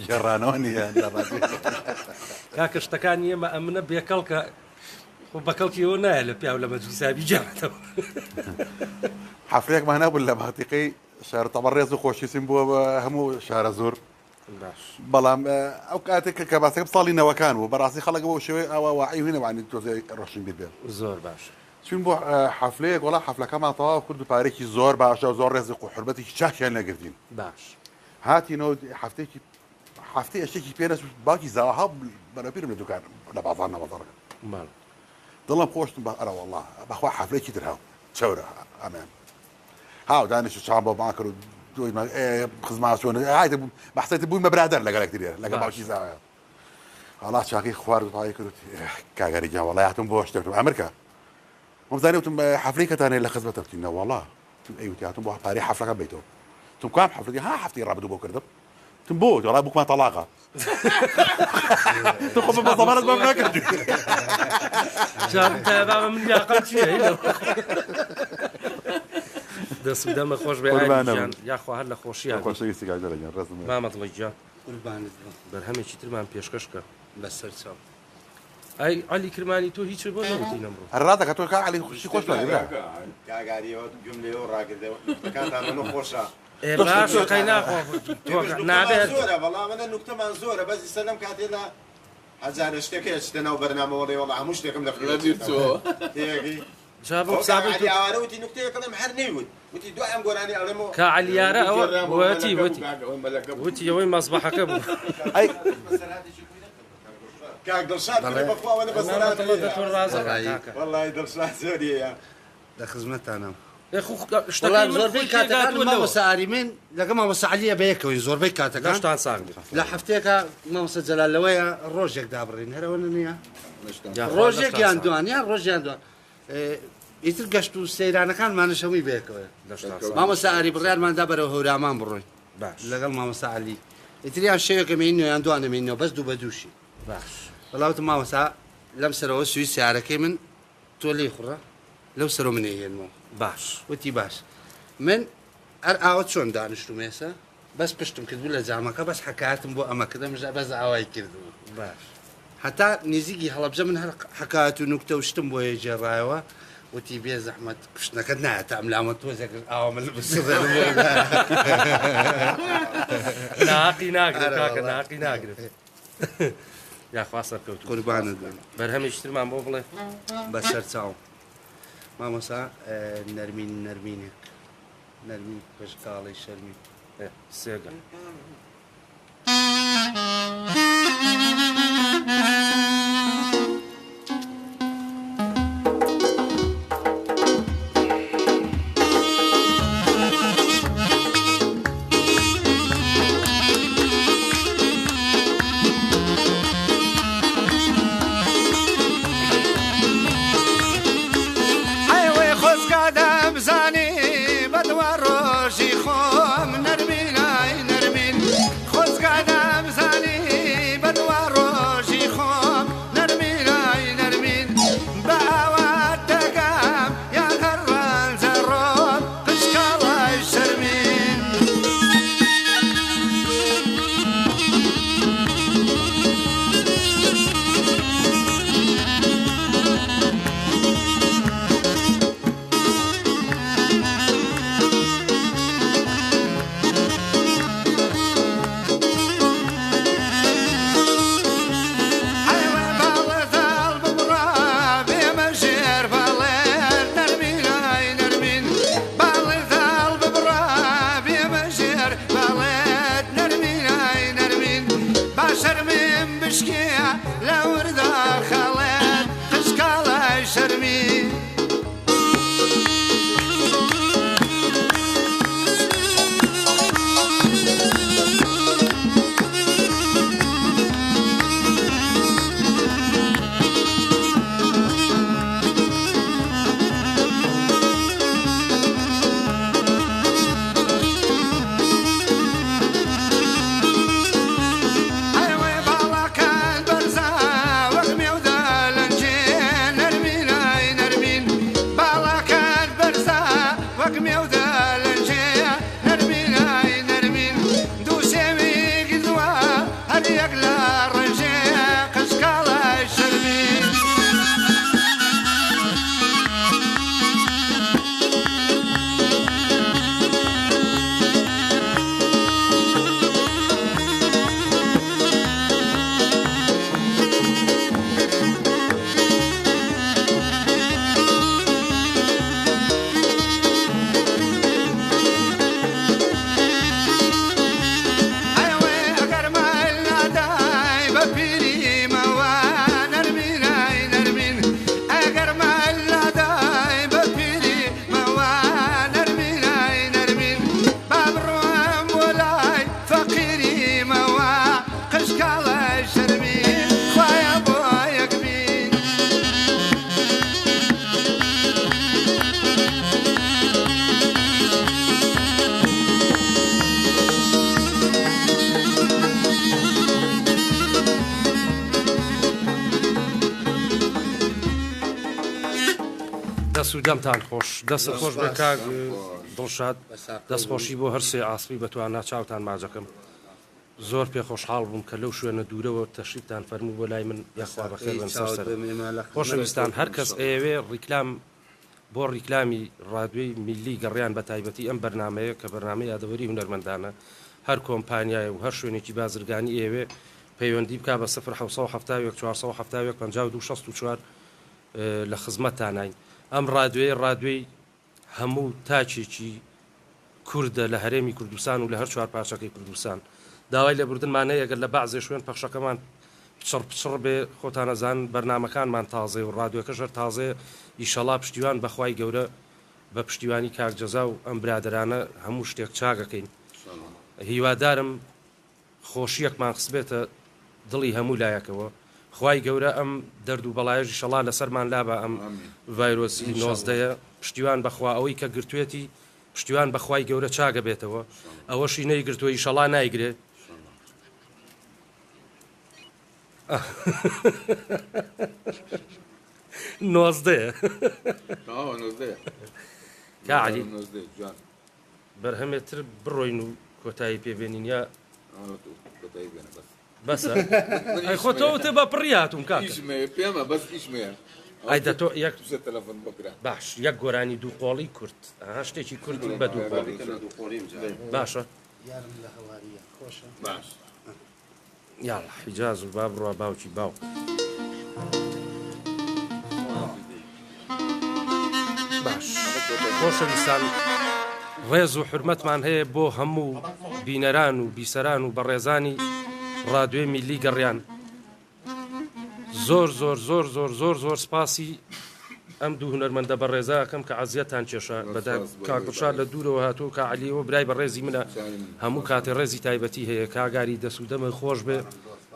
گەڕانەوە نیە کاکە شتەکانی ئێمە ئەمنە بێکەڵ کە بەکەڵکیەوە نایە لە پیاو لە مەجلیسابی جاتەوە حەفرەیەکمان هەبوو لە بەختیقەی شار تەبەڕێز و خۆشویستیم بووە بە هەموو شارە زۆر بەڵام ئەو کاتێک کە باسەکە ساڵی نەوەکان بوو بەڕاستی خەڵک بۆ شێوەی ئەوە واعی هینەوانی تۆزێ ڕۆشن بیر بێت زۆر باش چون بۆ حەفلەیەک وڵا حەفلەکەمان تەواو کرد و پارێکی زۆر باشە و زۆر ڕێزی قوحورمەتێکی چاکیان نەگرتین باش هاتینەوە هەفتەی ئەشتێکی پێنەچ باوکی زاوەها بەرەپیرم لە دوکان لە بازار نەبەزارەکە دڵم خۆشتم بە ئەرە وەڵڵا بەخوا حەفلەیەکی تر هاو چەورە ئەمان هاو دانیش چاڵ بۆ ماکرد و دوی خزماسۆن هایتە بەحسێت بووی مە برادەر لەگەڵێک ترێ لەگە باوکی زاوەیە هەڵا چاقی خوارد و پای کرد کاگەری گیان وەڵای هاتم بۆ شتێکم ئەمریکا وەمزانێ وتم حەفلەی کەتانێ لە خزمەتە بتینە وەڵا تم ئەیوتی هاتم بۆ پارەی حەفلەکە بیتەوە تم کام حەفلەکە ها هەفتەی ڕابردوو بۆ کردم تم بۆ وەڵای بووکمان تەلاقە تو خۆ بە زەمانت بەم نەکردی بابە من یاقەم چییە دەست دەمە خۆش بێ یاخوا هەر لە خۆشییان خۆشەویستی کاکدەرەگەن ڕزم مامەدڵی گیان قوربانت بەرهەمێکی ترمان پێشکەشکە بەسەر چاو ئەی علی کرمانی تۆ هیچ بۆ نەوتی نەمڕۆ هەرڕاتەکە تۆ کا علی خوشی خۆش بێ کاگاریەوە جملەوە ڕاگردەوە کاتانە خۆشە باش قەی ناخۆ نابێت زۆرە بەڵام منە نوکتەمان زۆرە بەس سەلەم کاتێدا هەزارە شتێکە چتە ناو بەرنامەوەڵێ وەڵا هەموو شتێکم لە تێگەی جا بۆ قسابن تو ئەوانە وتی نوکتەیەکەڵم هەر نەیوت وتی دوای ئەم گۆرانی ئەڵێمەوە کە علیارە ئەوە وتی ئەوەی مەزبەحەکە بوو کاک دڵشاد بەخواوەنە بەسەرات وەڵای دڵشاد زۆریە لە خزمەتانم شتەکان زۆربەی کاتەکان مامۆستا ئاریمێن لەگە مامۆستا عەلیە بەیەکەوەی زۆربەی کاتەکان شتان ساغ لە هەفتەیەکە مامۆستا جەلالەوەیە ڕۆژێک دابڕین هەرەوە نییە ڕۆژێکیان دوانیان ڕۆژیان دوان ئیتر گەشت و سەیرانەکانمانش هەمووی بەیەکەوە مامۆستا ئاری بڕیارماندا بەرەو هەورامان بڕۆین لەگەڵ مامۆستا عەلی ئیتریان شەوێکە مێنەوەیان دوانەمێنەوە بەس دوو بە دووشی باش بەڵاوتم مامۆستا لەم سەرەوە سوی سیارەکەی من تۆ لێی خوڕە لەو سەرۆ منێ هێنمەوە باش وتی باش من ئەر ئاوە چۆن دانیشتم ێستا بەس پشتم کردبوو لە جامەکە بەس حەکایەتم بۆ ئەمە کردم بەس ئاوای کردبوو باش هەتا نزیکی هەڵەبجە من هەر حەکایەت و نوکتە و شتم بۆیە جێڕایەوە وتی بێ زەحمەت کوشتنەکەت نایەتە ئەم لامە تۆزێک ئاوا من ناقی ناگرێت کاکە ناقی ناگرێت یاخوا سەرکەوت قوربانت بەرهەمێکترمان بۆ بڵێ بەسەر چاوم مامۆستا نەرمینێک نەرمی پشکاڵی شەرمی سێگە نرمين خۆزگادە بزانی دەست و دەمتان خۆش دەست خۆش بێ کاک دڵشاد دەستخۆشی بۆ هەرسێ ئاسپی بەتواننا چاوتان ماجەکەم زۆر پێ خۆشحاڵ بووم کە لەو شوێنە دوورەوە تەشریفتان فەرموو بۆ لای من یاخوا بەخێر بن سەر خۆشەویستان هەر کەس ئێوێ ڕیکلام بۆ ڕیکلامی ڕادیۆی میلی گەڕیان بە تایبەتی ئەم بەرنمەیە کە بەرنامەی یادەوەری هونەرمەندانە هەر کۆمپانیایە و هەر شوێنێکی بازرگانی ئێوێ پەیوەندی بکا بە 1970 لە خزمەتانین ئەم ڕادیۆی هەموو تاچێکی کووردە لە هەرێمی کوردستان و لە هەر چوار پارچەکەی کوردستان داوای لێبوردنمانەیە ئەگەر لە بەعزێ شوێن پەخشەکەمان پچڕ بێ خۆتانەزان بەرنمەکانمان تازێ و ڕادیۆکەش هەر تازێ ئیشەڵا پشتیوان بەخوای گەورە بە پشتیوانی کاکجەزا و ئەم برادرانە هەموو شتێک چاگەکەین هیوادارم خۆشیەکمان خسبێتە دڵی هەموو لایەکەوە خوای گەورە ئەم دەرد و بەڵایەژی شەڵا لەسەرمان لابە ئەم ڤایرۆسی 19 پشتیوان بەخوا ئەوەی کە گرتوێتی پشتیوان بەخوای گەورە چاگە بێتەوە ئەوەشی نەیگرتووە ئیشەڵا نایگرێ نۆزدەیە کاعلی بەرهەمێتر بڕۆین و کۆتایی پێبێنین یا بەسە ئەی خۆتەوتە بە پڕی هاتووم کاک پێمە بەس ئیشمەیە ئایدە تۆ یەک تەلەفۆن بکرا باش یەک گۆرانی دوو قۆڵی کورت شتێکی کوردی بە دوو قۆڵی باشە باش یاڵە حیجاز و با بڕوا باوکی باو باش خۆشەویستان ڕێز و حرمەتمان هەیە بۆ هەموو بینەران و بیسەران و بەڕێزانی ڕادیۆی میلی گەڕیان زۆر زۆر زۆر زۆر زۆر زۆر سپاسی ئەم دوو هونەرمەندە بەڕێزاکەم کە عەزیەتان کێشە بەدا کاکڵشاد لە دوورەوە هاتوو کە عەلیەوە برای بەڕێزی منە هەموو کاتێ ڕێزی تایبەتی هەیە کاگاری دەسوودەمە خۆش بێ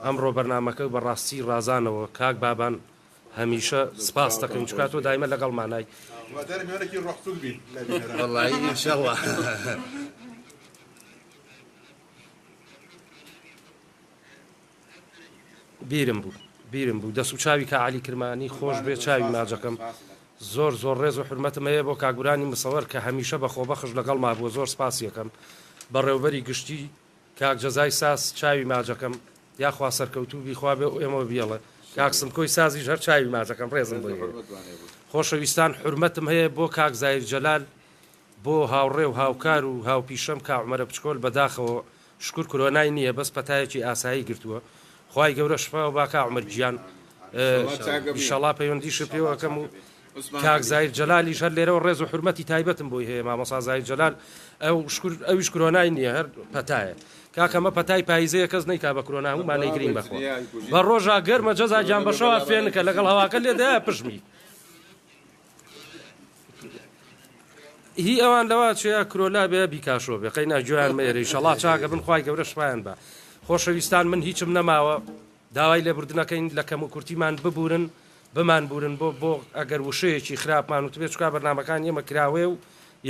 ئەمڕۆ بەرنامەکە بەڕاستی ڕازانەوە کاک بابان هەمیشە سپاس دەکەین چکات تۆ دایمە لەگەڵمانای والله إن شاء الله بیرم بوو دەست و چاوی کە عەلی کرمانی خۆش بێ چاوی ماجەکەم زۆر زۆر ڕێز و حرمەتم هەیە بۆ کاگورانی مسەوەر کە هەمیشە بەخۆبەخش لەگەڵ ما بووە زۆر سپاسیەکەم بەڕێوبەری گشتی کاک جەزای ساس چاوی ماجەکەم یاخوا سەرکەوتوو بیخوا بێ ئێمە بێڵە کاکسم کۆی سازیش هەر چاوی ماجەکەم ڕێزم بۆ خۆشەویستان حرمەتم هەیە بۆ کاک زایر جەلال بۆ هاوڕێ و هاوکار و هاوپیشەم کا عومەرە بچکۆل بەداخەوە شکر کۆرۆنای نییە بەس پەتایەکی ئاسایی گرتووە خوای گەورە شفا و با کا عومەر گیان ئیشەڵا پەیوەندیش پێوەکەم و کاک زایر جەلالیش هەر لێرەوە ڕێز و حرمەتی تایبەتم بۆی هەیە مامۆستا زایر جەلال ئەویش کۆرۆنای نییە هەر پەتایە کاکەمە پەتای پاییزەیە کەس نەیکا بە کۆرۆنا هەموومان نەیگرین بەخۆ بە ڕۆژا گەرمە جەزا گیان بەشەوە فێنکە لەگەڵ هەواکە لێدایە پشمی هی ئەوان لەوە چێ کرۆلا بێ بیکاشۆ بێ قەینا گویان مێری شەڵا چاکە بن خوای گەورە شپایان بە خۆشەویستان من هیچم نەماوە داوای لێبوردنەکەین لە کەم و کورتیمان ببورن بمان بورن بۆ ئەگەر وشەیەکی خراپمان وتبێت چکا بەرنامەکان ئێمە کراوێ و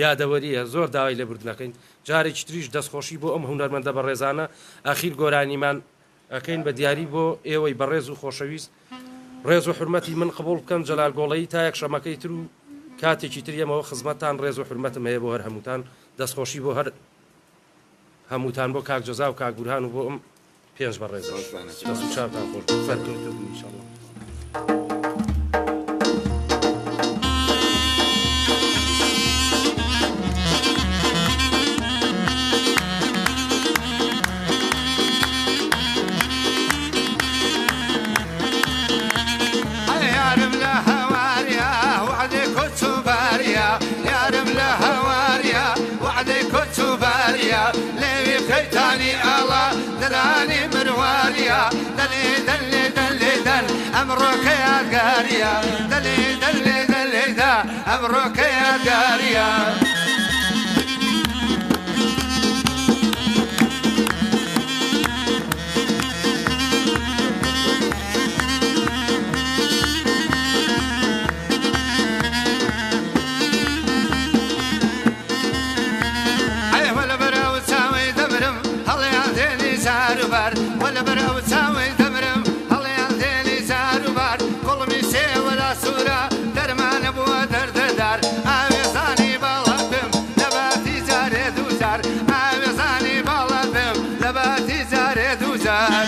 یادەوەریە زۆر داوای لێبوردنەکەین جارێکی تریش دەستخۆشی بۆ ئەم هونەرمەندە بەڕێزانە ئاخیر گۆرانیمان ئەەکەین بە دیاری بۆ ئێوەی بەڕێز و خۆشەویست ڕێز و حرمەتی من قبول بکەن جەلال گۆڵەیی تا یەک شەمەکەی تر و کاتێکی تریەمەوە خزمەتان ڕێز و حرمەتم هەیە بۆ هەر هەمووتان دەستخۆشی بۆ هەر هەمووتان بۆ کاک جەزا و کاک بورهان و بۆ ئەم پێنج بەڕێز دەست و چاوتان خۆش فەرکەوتە بوو ئینشەڵڵا دلاني مرواريا دلي دلي دلي دل أمرك يا قاريا دلي دلي دلي دا أمرك يا قاريا ولا برا وتساوي دمرم الله يعطيني زار وبار كل ميسي ولا صورة درمان ابو درد دار زار ئاوێزانی باڵەدەم لە باتی زارێ دوو زار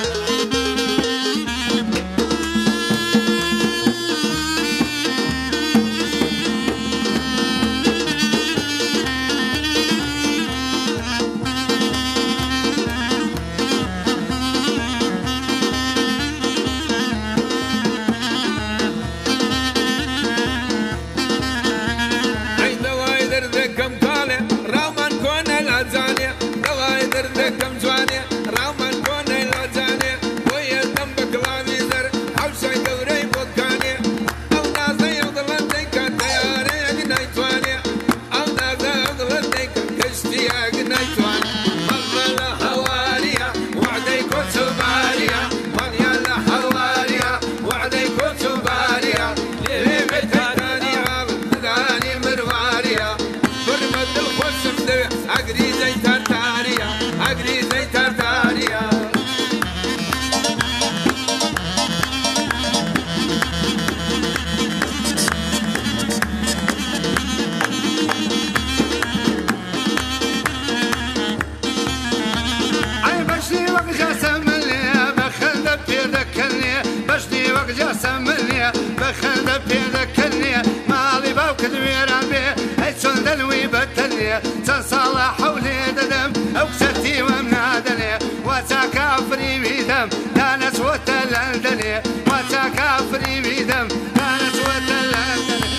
بخندە پێدەکردنیە ماڵی باوکت وێران بێ ئەی چۆن دەلوی بەتەنێ چەند ساڵە حەولێ دەدەم ئەو کچەتیوەم نادەنێ وا چاکە فریویدەم دانەچوەتە لەندەنێ وا چاکە فریویدەم دانەچوەتە لەندەنێ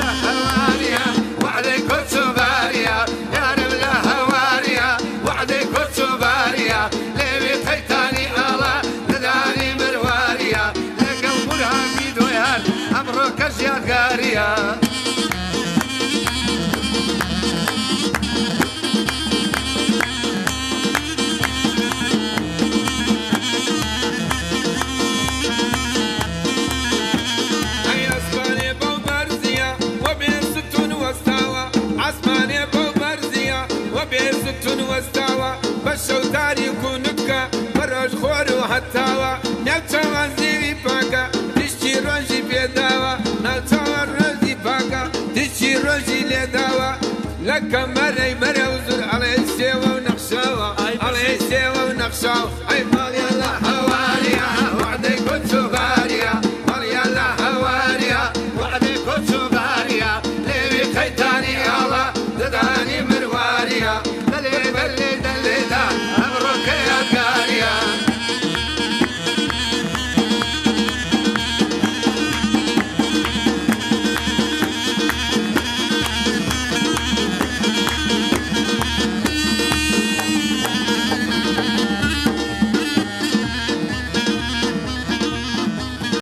لە هەواریە وعدەی کۆچ و باریە یارم لە هەواریە وعدەی کۆچ و باریە لێوێ تەیتانی ئاڵا لەدانی مرواریە لەگەڵ بورهامی دۆیان ئەمڕۆ کەس یادگاریە بەشەو تاریک و نوتکە بەڕۆژ خۆر و هەتاوە ناوچەوان زێوی پاکە تشتی ڕۆژی پێداوە ناوچەوان ڕۆژی پاکە تشتی ڕۆژی لێداوە لە کەمەرەی مەرە و زور ئەڵێ سێوە و نەخشاوە ئەڵێ سێوە و نەخشاوە